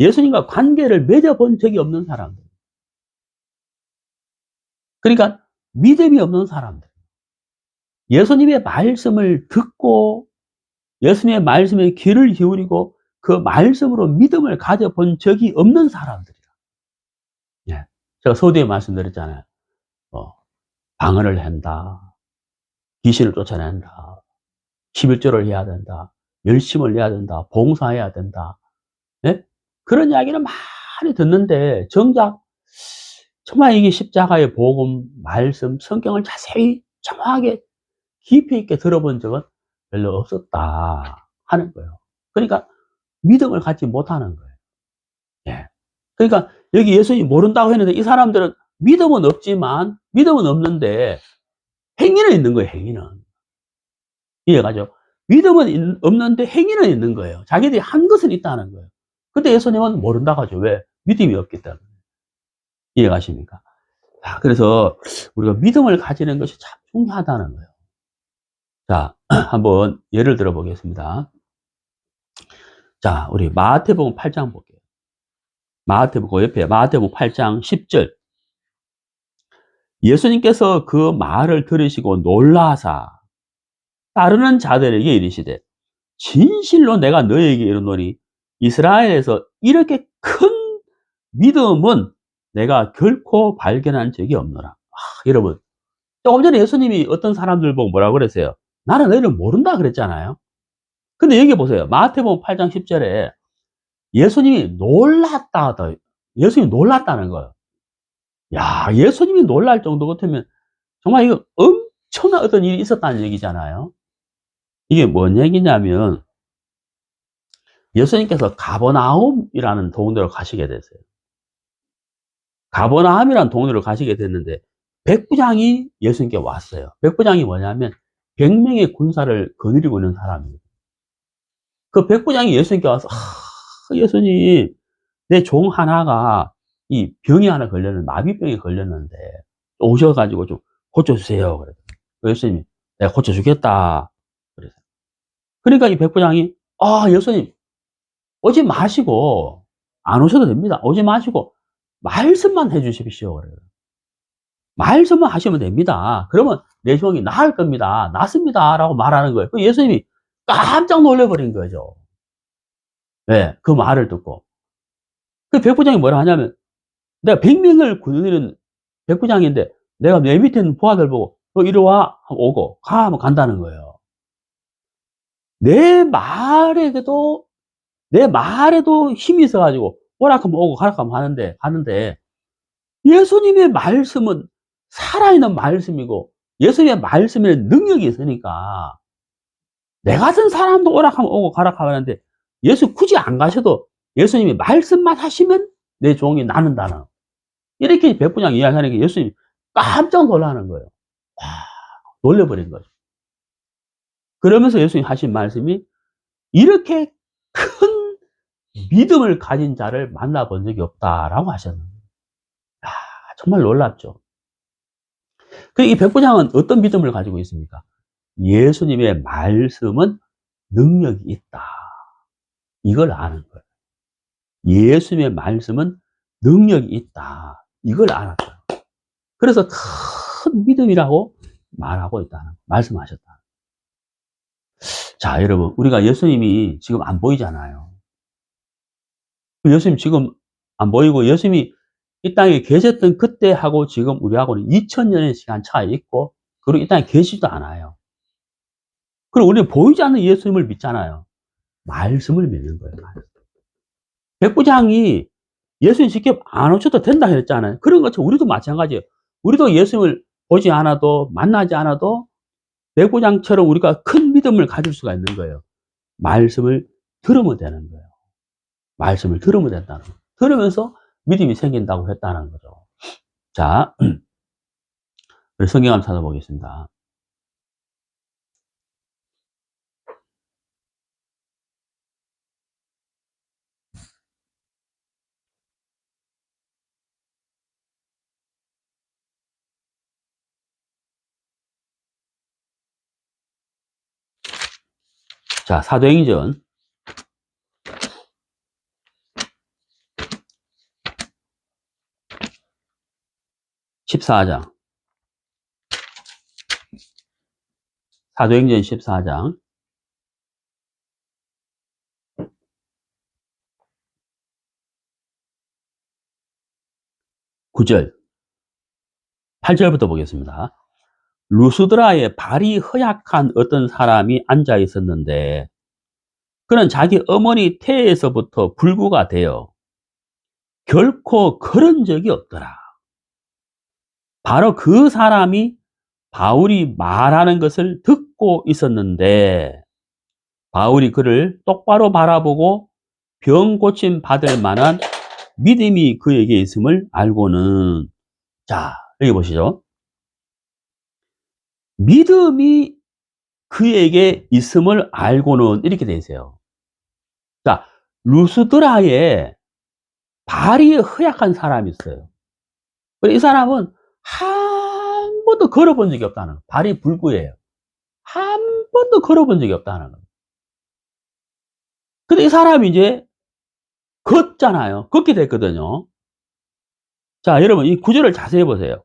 예수님과 관계를 맺어본 적이 없는 사람들. 그러니까 믿음이 없는 사람들. 예수님의 말씀을 듣고 예수님의 말씀에 귀를 기울이고 그 말씀으로 믿음을 가져본 적이 없는 사람들이라. 예. 제가 서두에 말씀드렸잖아요. 방언을 한다. 귀신을 쫓아낸다. 11조를 해야 된다. 열심을 해야 된다. 봉사해야 된다. 예? 그런 이야기를 많이 듣는데 정작 정말 이게 십자가의 복음, 말씀, 성경을 자세히 정확하게 깊이 있게 들어본 적은 별로 없었다 하는 거예요. 그러니까 믿음을 갖지 못하는 거예요. 예. 그러니까 여기 예수님이 모른다고 했는데 이 사람들은 믿음은 없는데 행위는 있는 거예요. 행위는. 이해가죠? 믿음은 없는데 행위는 있는 거예요. 자기들이 한 것은 있다는 거예요. 근데 예수님은 모른다고 하죠. 왜? 믿음이 없기 때문에. 이해가십니까? 자, 그래서 우리가 믿음을 가지는 것이 참 중요하다는 거예요. 자, 한번 예를 들어 보겠습니다. 자, 우리 마태복음 8장 볼게요. 마태복음 옆에 마태복음 8장 10절. 예수님께서 그 말을 들으시고 놀라사 따르는 자들에게 이르시되 진실로 내가 너희에게 이르노니 이스라엘에서 이렇게 큰 믿음은 내가 결코 발견한 적이 없노라. 여러분 조금 전에 예수님이 어떤 사람들 보고 뭐라고 그랬어요? 나는 너희를 모른다 그랬잖아요. 근데 여기 보세요. 마태복음 8장 10절에 예수님이 놀랐다. 예수님이 놀랐다는 거예요. 야, 예수님이 놀랄 정도 같으면 정말 이거 엄청난 어떤 일이 있었다는 얘기잖아요. 이게 뭔 얘기냐면 예수님께서 가버나움이라는 동네로 가시게 됐어요. 가버나움이라는 동네로 가시게 됐는데 백부장이 예수님께 왔어요. 백부장이 뭐냐면 100명의 군사를 거느리고 있는 사람이에요. 그 백부장이 예수님께 와서 예수님 내 종 하나가 이 병이 하나 걸렸는데 마비병이 걸렸는데 오셔가지고 좀 고쳐주세요. 그래서 예수님이 내가 고쳐주겠다. 그래서 그러니까 이 백부장이 예수님 오지 마시고 안 오셔도 됩니다. 오지 마시고 말씀만 해주십시오. 그래요. 말씀만 하시면 됩니다. 그러면 내 종이 나을 겁니다. 낫습니다. 라고 말하는 거예요. 그 예수님이 깜짝 놀래버린 거죠. 네, 그 말을 듣고. 그 백부장이 뭐라 하냐면 내가 100명을 거느리는 백부장인데 내가 내 밑에 있는 부하들 보고 너 이리 와 하고 오고 가 하면 간다는 거예요. 내 말에도 힘이 있어가지고 오라 하면 오고 가라 하면 가는데 예수님의 말씀은 살아있는 말씀이고 예수님의 말씀에 능력이 있으니까 내 같은 사람도 오라 하면 오고 가라 하는데 예수 굳이 안 가셔도 예수님이 말씀만 하시면 내 종이 나는다는 이렇게 백부장 이야기하니까 예수님이 깜짝 놀라는 거예요. 놀래버린 거죠. 그러면서 예수님이 하신 말씀이 이렇게 큰 믿음을 가진 자를 만나본 적이 없다라고 하셨는데, 아, 정말 놀랍죠. 이 백부장은 어떤 믿음을 가지고 있습니까? 예수님의 말씀은 능력이 있다. 이걸 아는 거예요. 예수님의 말씀은 능력이 있다. 이걸 알았어요. 그래서 큰 믿음이라고 말하고 있다는, 말씀하셨다. 자, 여러분, 우리가 예수님이 지금 안 보이잖아요. 예수님 지금 안 보이고, 예수님이 이 땅에 계셨던 그때하고 지금 우리하고는 2000년의 시간 차이 있고, 그리고 이 땅에 계시지도 않아요. 그리고 우리는 보이지 않는 예수님을 믿잖아요. 말씀을 믿는 거예요. 백부장이 예수님 직접 안 오셔도 된다 했잖아요. 그런 것처럼 우리도 마찬가지예요. 우리도 예수님을 보지 않아도, 만나지 않아도 백부장처럼 우리가 큰 믿음을 가질 수가 있는 거예요. 말씀을 들으면 되는 거예요. 말씀을 들으면 된다는 거예요. 들으면서 믿음이 생긴다고 했다는 거죠. 자, 우리 성경 한번 찾아보겠습니다. 자, 사도행전 14장. 사도행전 14장. 9절. 8절부터 보겠습니다. 루스드라에 발이 허약한 어떤 사람이 앉아 있었는데, 그는 자기 어머니 태에서부터 불구가 되어 결코 걸은 적이 없더라. 바로 그 사람이 바울이 말하는 것을 듣고 있었는데, 바울이 그를 똑바로 바라보고 병 고침 받을 만한 믿음이 그에게 있음을 알고는, 자, 여기 보시죠. 믿음이 그에게 있음을 알고는 이렇게 돼 있어요. 자, 루스드라에 발이 허약한 사람이 있어요. 이 사람은 한 번도 걸어본 적이 없다는 거예요. 발이 불구예요. 한 번도 걸어본 적이 없다는 거예요. 근데 이 사람이 이제 걷잖아요. 걷게 됐거든요. 자, 여러분, 이 구절을 자세히 보세요.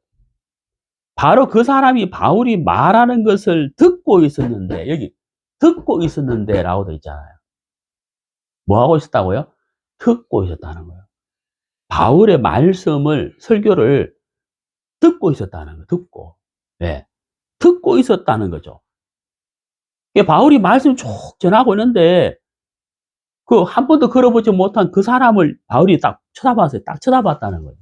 바로 그 사람이 바울이 말하는 것을 듣고 있었는데, 여기 듣고 있었는데 라고 되어 있잖아요. 뭐 하고 있었다고요? 듣고 있었다는 거예요. 바울의 말씀을, 설교를 듣고 있었다는 거예요. 듣고. 예. 듣고 있었다는 거죠. 바울이 말씀을 쭉 전하고 있는데, 그 한 번도 걸어보지 못한 그 사람을 바울이 딱 쳐다봤어요. 딱 쳐다봤다는 거예요.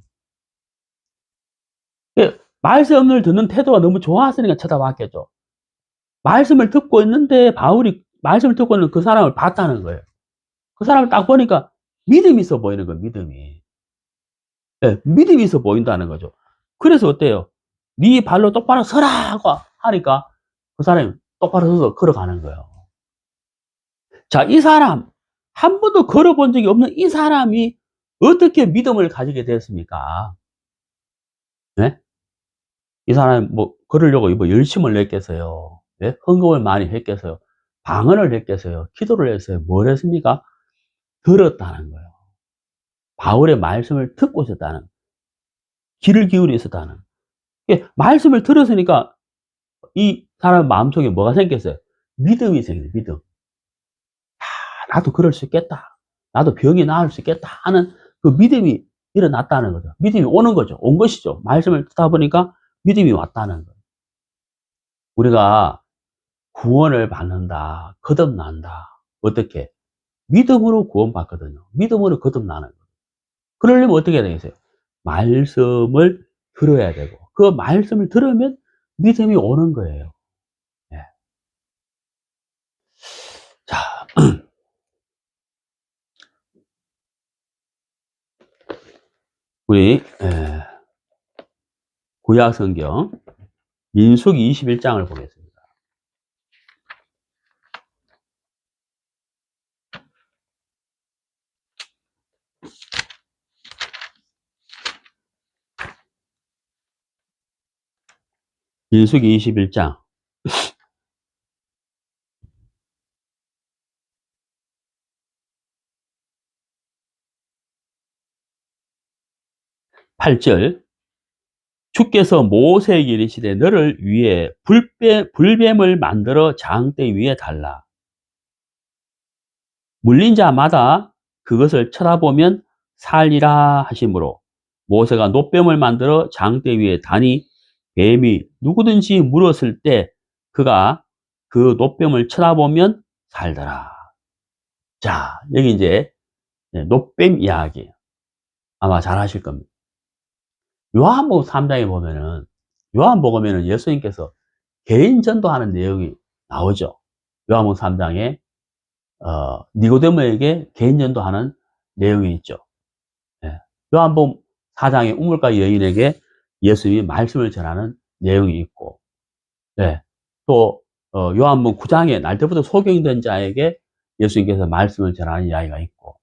말씀을 듣는 태도가 너무 좋았으니까 쳐다봤겠죠. 말씀을 듣고 있는데 바울이 말씀을 듣고 있는 그 사람을 봤다는 거예요. 그 사람을 딱 보니까 믿음이 있어 보이는 거예요. 믿음이. 네, 믿음이 있어 보인다는 거죠. 그래서 어때요? 네 발로 똑바로 서라 하고 하니까 그 사람이 똑바로 서서 걸어가는 거예요. 자, 이 사람, 한 번도 걸어본 적이 없는 이 사람이 어떻게 믿음을 가지게 됐습니까? 네? 이 사람이 뭐 걸으려고 뭐 열심을 냈겠어요? 네? 헌금을 많이 했겠어요? 방언을 했겠어요? 기도를 했어요? 뭘 했습니까? 들었다는 거예요. 바울의 말씀을 듣고 있었다는, 귀를 기울여 있었다는. 말씀을 들었으니까 이 사람 마음속에 뭐가 생겼어요? 믿음이 생겼어요. 믿음. 아, 나도 그럴 수 있겠다. 나도 병이 나을 수 있겠다 하는 그 믿음이 일어났다는 거죠. 믿음이 오는 거죠. 온 것이죠. 말씀을 듣다 보니까 믿음이 왔다는 거예요. 우리가 구원을 받는다, 거듭난다. 어떻게? 믿음으로 구원받거든요. 믿음으로 거듭나는 거예요. 그러려면 어떻게 해야 되겠어요? 말씀을 들어야 되고, 그 말씀을 들으면 믿음이 오는 거예요. 네. 자, 우리 구약 성경 민수기 21장을 보겠습니다. 민수기 21장 8절 주께서 모세에게 이르시되 너를 위해 불뱀을 만들어 장대 위에 달라. 물린 자마다 그것을 쳐다보면 살리라 하시므로 모세가 놋뱀을 만들어 장대 위에 다니 뱀이 누구든지 물었을 때 그가 그 놋뱀을 쳐다보면 살더라. 자, 여기 이제 놋뱀 이야기 아마 잘 하실 겁니다. 요한복음 3장에 보면은 요한복음에는 예수님께서 개인 전도하는 내용이 나오죠. 요한복음 3장에 니고데모에게 개인 전도하는 내용이 있죠. 예. 요한복음 4장에 우물가 여인에게 예수님이 말씀을 전하는 내용이 있고, 예. 또 요한복음 9장에 날 때부터 소경된 자에게 예수님께서 말씀을 전하는 이야기가 있고,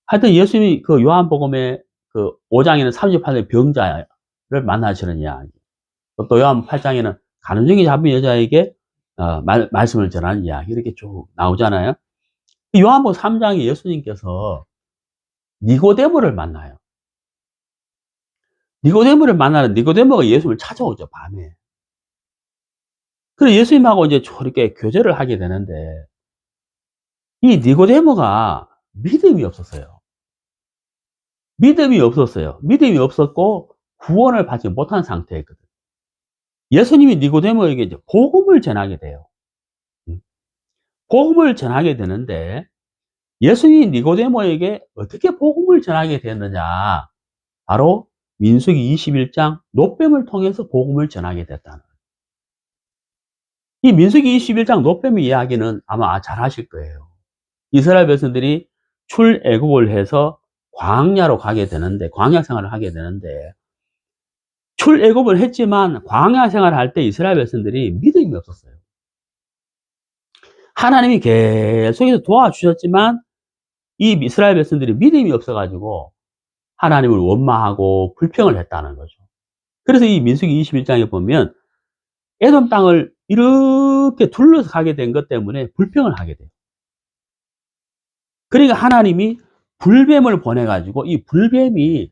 하여튼 예수님이 그 요한복음의 그 5장에는 38의 병자를 만나시는 이야기, 또 요한 8장에는 간음증이 잡힌 여자에게 말씀을 전하는 이야기, 이렇게 쭉 나오잖아요. 요한복음 3장에 예수님께서 니고데모를 만나요. 니고데모를 만나는 니고데모가 예수님을 찾아오죠, 밤에. 그래서 예수님하고 이제 이렇게 교제를 하게 되는데, 이 니고데모가 믿음이 없었어요. 믿음이 없었어요. 믿음이 없었고, 구원을 받지 못한 상태였거든. 예수님이 니고데모에게 이제 복음을 전하게 돼요. 복음을 전하게 되는데, 예수님이 니고데모에게 어떻게 복음을 전하게 되었느냐? 바로 민수기 21장 놋뱀을 통해서 복음을 전하게 됐다는 거예요. 이 민수기 21장 놋뱀 이야기는 아마 잘 아실 거예요. 이스라엘 백성들이 출애굽을 해서 광야로 가게 되는데, 광야 생활을 하게 되는데, 출애굽을 했지만 광야 생활을 할 때 이스라엘 백성들이 믿음이 없었어요. 하나님이 계속해서 도와주셨지만 이 이스라엘 백성들이 믿음이 없어가지고 하나님을 원망하고 불평을 했다는 거죠. 그래서 이 민수기 21장에 보면 에돔 땅을 이렇게 둘러서 가게 된 것 때문에 불평을 하게 돼요. 그러니까 하나님이 불뱀을 보내가지고 이 불뱀이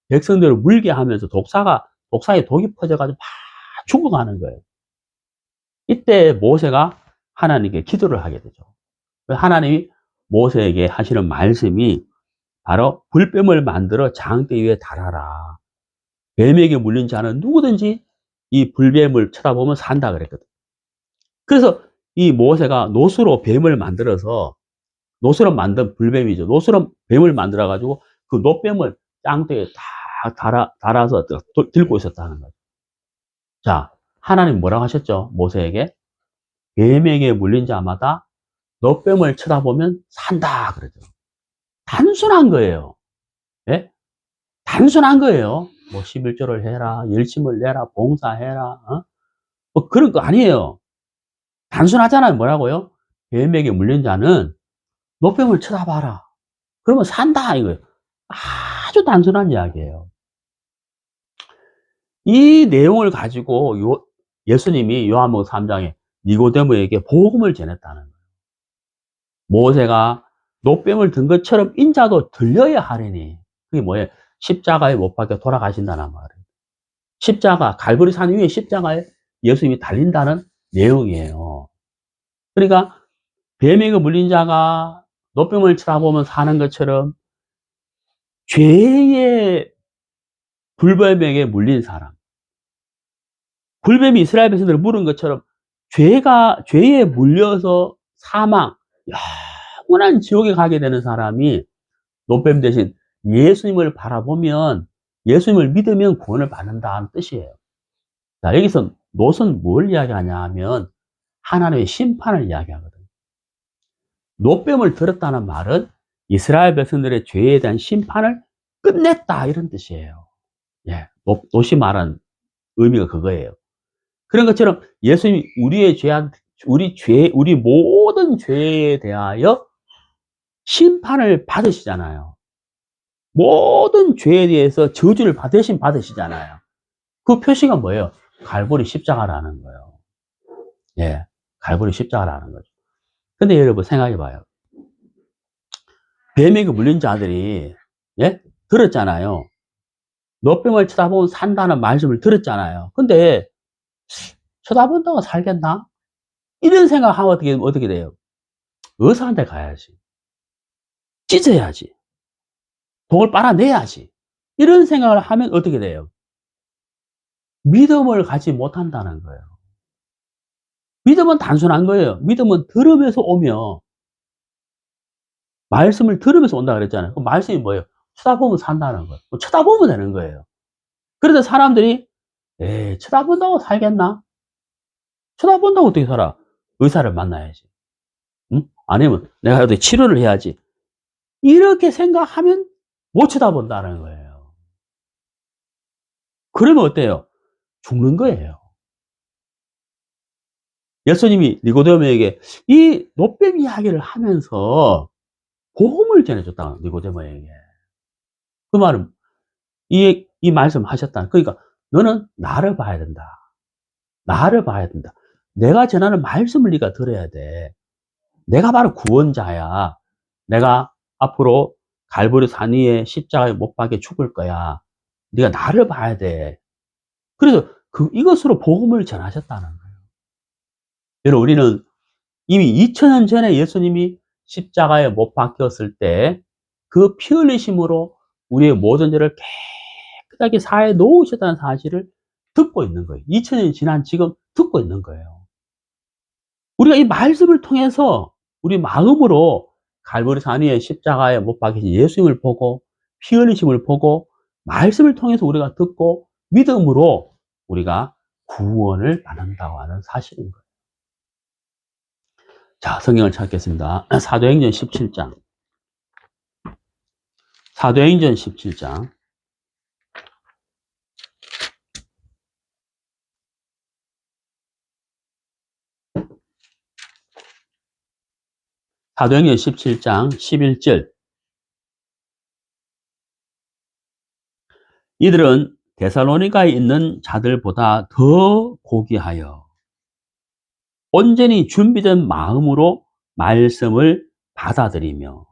백성들을 물게 하면서 독사에 독이 퍼져가지고 막 죽어가는 거예요. 이때 모세가 하나님께 기도를 하게 되죠. 하나님이 모세에게 하시는 말씀이 바로 불뱀을 만들어 장대 위에 달아라. 뱀에게 물린 자는 누구든지 이 불뱀을 쳐다보면 산다 그랬거든. 그래서 이 모세가 노수로 뱀을 만들어서, 노수로 만든 불뱀이죠. 노수로 뱀을 만들어 가지고 그 놋뱀을 장대에 딱 달아서 들고 있었다는 거죠. 자, 하나님 뭐라고 하셨죠? 모세에게 뱀에게 물린 자마다 놋뱀을 쳐다보면 산다 그러죠. 단순한 거예요. 예? 단순한 거예요. 뭐 11조를 해라, 열심을 내라, 봉사해라, 뭐 그런 거 아니에요. 단순하잖아요. 뭐라고요? 뱀에게 물린 자는 놋뱀을 쳐다봐라. 그러면 산다 이거예요. 아주 단순한 이야기예요. 이 내용을 가지고 예수님이 요한복음 3장에 니고데모에게 복음을 전했다는 거예요. 모세가 놋뱀을 든 것처럼 인자도 들려야 하리니. 그게 뭐예요? 십자가에 못 박혀 돌아가신다는 말이에요. 십자가, 갈보리 산 위에 십자가에 예수님이 달린다는 내용이에요. 그러니까 뱀에게 물린 자가 놋뱀을 쳐다보면 사는 것처럼 죄의 불뱀에게 물린 사람, 불뱀이 이스라엘 백성들을 물은 것처럼 죄에 물려서 사망, 영원한 지옥에 가게 되는 사람이 놋뱀 대신 예수님을 바라보면, 예수님을 믿으면 구원을 받는다는 뜻이에요. 자, 여기서 놋은 뭘 이야기하냐 하면 하나님의 심판을 이야기하거든요. 놋뱀을 들었다는 말은 이스라엘 백성들의 죄에 대한 심판을 끝냈다 이런 뜻이에요. 예, 놋이 말하는 의미가 그거예요. 그런 것처럼 예수님이 우리 모든 죄에 대하여 심판을 받으시잖아요. 모든 죄에 대해서 저주를 대신 받으시잖아요. 그 표시가 뭐예요? 갈보리 십자가라는 거예요. 예, 갈보리 십자가라는 거죠. 근데 여러분 생각해 봐요. 뱀에게 물린 자들이, 예? 들었잖아요. 노뱀을 쳐다보면 산다는 말씀을 들었잖아요. 근데 쳐다본다고 살겠나? 이런 생각하면 어떻게 돼요? 의사한테 가야지. 찢어야지. 독을 빨아내야지. 이런 생각을 하면 어떻게 돼요? 믿음을 갖지 못한다는 거예요. 믿음은 단순한 거예요. 믿음은 들으면서 오며, 말씀을 들으면서 온다 그랬잖아요. 그 말씀이 뭐예요? 쳐다보면 산다는 거예요. 쳐다보면 되는 거예요. 그래서 사람들이, 에이, 쳐다본다고 살겠나? 쳐다본다고 어떻게 살아? 의사를 만나야지. 응? 아니면 내가 어떻게 치료를 해야지. 이렇게 생각하면 못 쳐다본다는 거예요. 그러면 어때요? 죽는 거예요. 예수님이 니고데모에게 이 노뱀 이야기를 하면서 복음을 전해줬다. 니고데모에게. 그 말은 이 말씀 하셨다. 그러니까 너는 나를 봐야 된다. 나를 봐야 된다. 내가 전하는 말씀을 네가 들어야 돼. 내가 바로 구원자야. 내가 앞으로 갈보리 산 위에 십자가에 못 박혀 죽을 거야. 네가 나를 봐야 돼. 그래서 이것으로 복음을 전하셨다는 거예요. 여러분, 우리는 이미 2000년 전에 예수님이 십자가에 못 박혔을 때 그 피 흘리심으로 우리의 모든 죄를 깨끗하게 사해 놓으셨다는 사실을 듣고 있는 거예요. 2000년이 지난 지금 듣고 있는 거예요. 우리가 이 말씀을 통해서 우리 마음으로 갈보리 산 위에 십자가에 못 박히신 예수님을 보고 피 흘리심을 보고 말씀을 통해서 우리가 듣고 믿음으로 우리가 구원을 받는다고 하는 사실인 거예요. 자, 성경을 찾겠습니다. 사도행전 17장. 사도행전 17장. 사도행전 17장 11절. 이들은 데살로니가에 있는 자들보다 더 고귀하여 온전히 준비된 마음으로 말씀을 받아들이며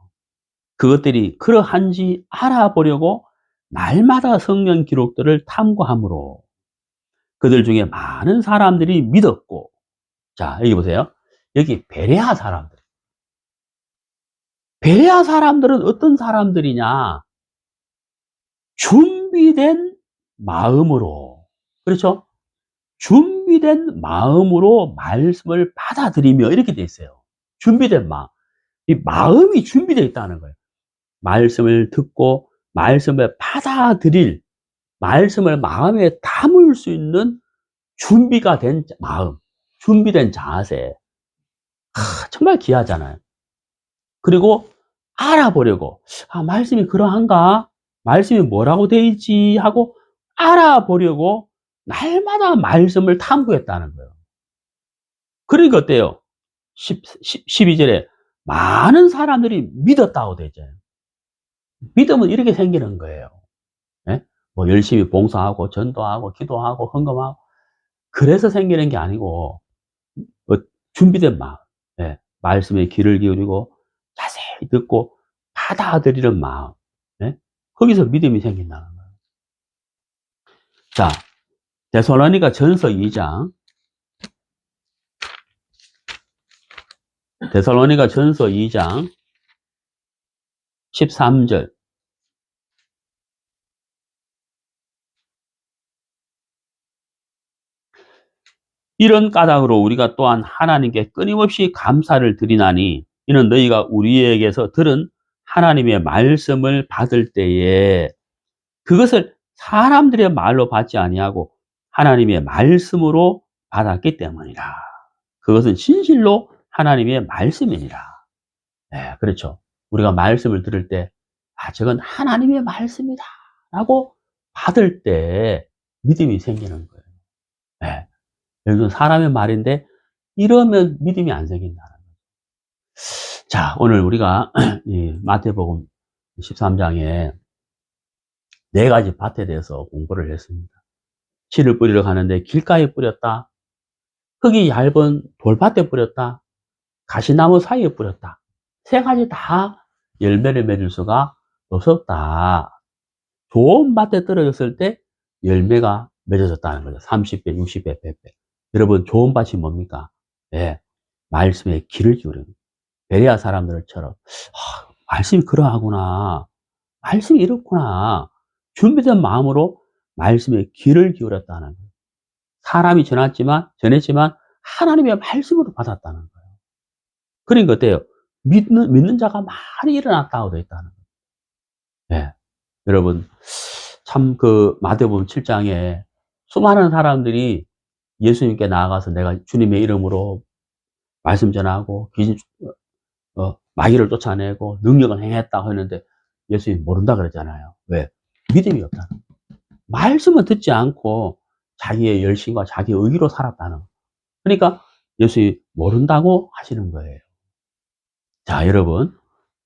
그것들이 그러한지 알아보려고 날마다 성경 기록들을 탐구함으로 그들 중에 많은 사람들이 믿었고, 자, 여기 보세요. 여기 베레아 사람들. 베레아 사람들은 어떤 사람들이냐? 준비된 마음으로, 그렇죠? 준비된 마음으로 말씀을 받아들이며 이렇게 돼 있어요. 준비된 마음. 이 마음이 준비되어 있다는 거예요. 말씀을 듣고 말씀을 받아들일, 말씀을 마음에 담을 수 있는 준비가 된 마음, 준비된 자세. 정말 귀하잖아요. 그리고 알아보려고, 말씀이 그러한가? 말씀이 뭐라고 되어 있지? 하고 알아보려고 날마다 말씀을 탐구했다는 거예요. 그러니까 어때요? 12절에 많은 사람들이 믿었다고 되어 있잖아요. 믿음은 이렇게 생기는 거예요. 예? 뭐 열심히 봉사하고 전도하고 기도하고 헌금하고 그래서 생기는 게 아니고 준비된 마음, 예. 말씀에 귀를 기울이고 자세히 듣고 받아들이는 마음, 예. 거기서 믿음이 생긴다는 거예요. 자, 데살로니가 전서 2장. 데살로니가 전서 2장 13절. 이런 까닭으로 우리가 또한 하나님께 끊임없이 감사를 드리나니 이는 너희가 우리에게서 들은 하나님의 말씀을 받을 때에 그것을 사람들의 말로 받지 아니하고 하나님의 말씀으로 받았기 때문이라. 그것은 진실로 하나님의 말씀이니라. 네, 그렇죠. 우리가 말씀을 들을 때, 저건 하나님의 말씀이다. 라고 받을 때 믿음이 생기는 거예요. 네. 여기서 사람의 말인데, 이러면 믿음이 안 생긴다는 거예요. 자, 오늘 우리가 이 마태복음 13장에 4가지 밭에 대해서 공부를 했습니다. 씨를 뿌리러 가는데 길가에 뿌렸다. 흙이 얇은 돌밭에 뿌렸다. 가시나무 사이에 뿌렸다. 세 가지 다 열매를 맺을 수가 없었다. 좋은 밭에 떨어졌을 때 열매가 맺어졌다는 거죠. 30배, 60배, 100배. 여러분, 좋은 밭이 뭡니까? 예, 말씀에 귀를 기울이는 거예요. 베레아 사람들처럼 말씀이 그러하구나. 말씀이 이렇구나. 준비된 마음으로 말씀에 귀를 기울였다는 거예요. 사람이 전했지만 하나님의 말씀으로 받았다는 거예요. 그러니까 어때요? 믿는 자가 많이 일어났다고 되어 있다는 거예요. 예. 여러분, 참 그 마태복음 7장에 수많은 사람들이 예수님께 나아가서 내가 주님의 이름으로 말씀 전하고 귀신 마귀를 쫓아내고 능력을 행했다고 했는데 예수님이 모른다 그랬잖아요. 왜? 믿음이 없다는 거예요. 말씀을 듣지 않고 자기의 열심과 자기의 의기로 살았다는 거예요. 그러니까 예수님이 모른다고 하시는 거예요. 자, 여러분,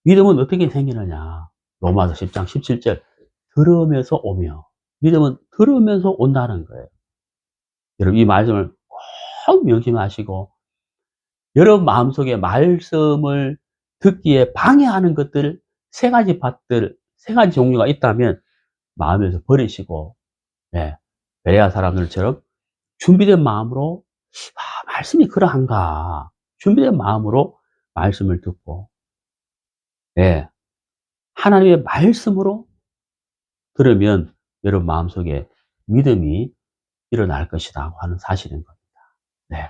믿음은 어떻게 생기느냐? 로마서 10장 17절 들으면서 오며, 믿음은 들으면서 온다는 거예요. 여러분, 이 말씀을 꼭 명심하시고, 여러분 마음속에 말씀을 듣기에 방해하는 것들, 세 가지 밭들, 세 가지 종류가 있다면 마음에서 버리시고, 예, 베레아 사람들처럼 준비된 마음으로 말씀이 그러한가, 준비된 마음으로 말씀을 듣고, 예, 하나님의 말씀으로 들으면 여러분 마음속에 믿음이 일어날 것이다 하는 사실인 겁니다. 네.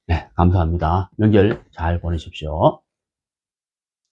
네, 감사합니다. 명절 잘 보내십시오.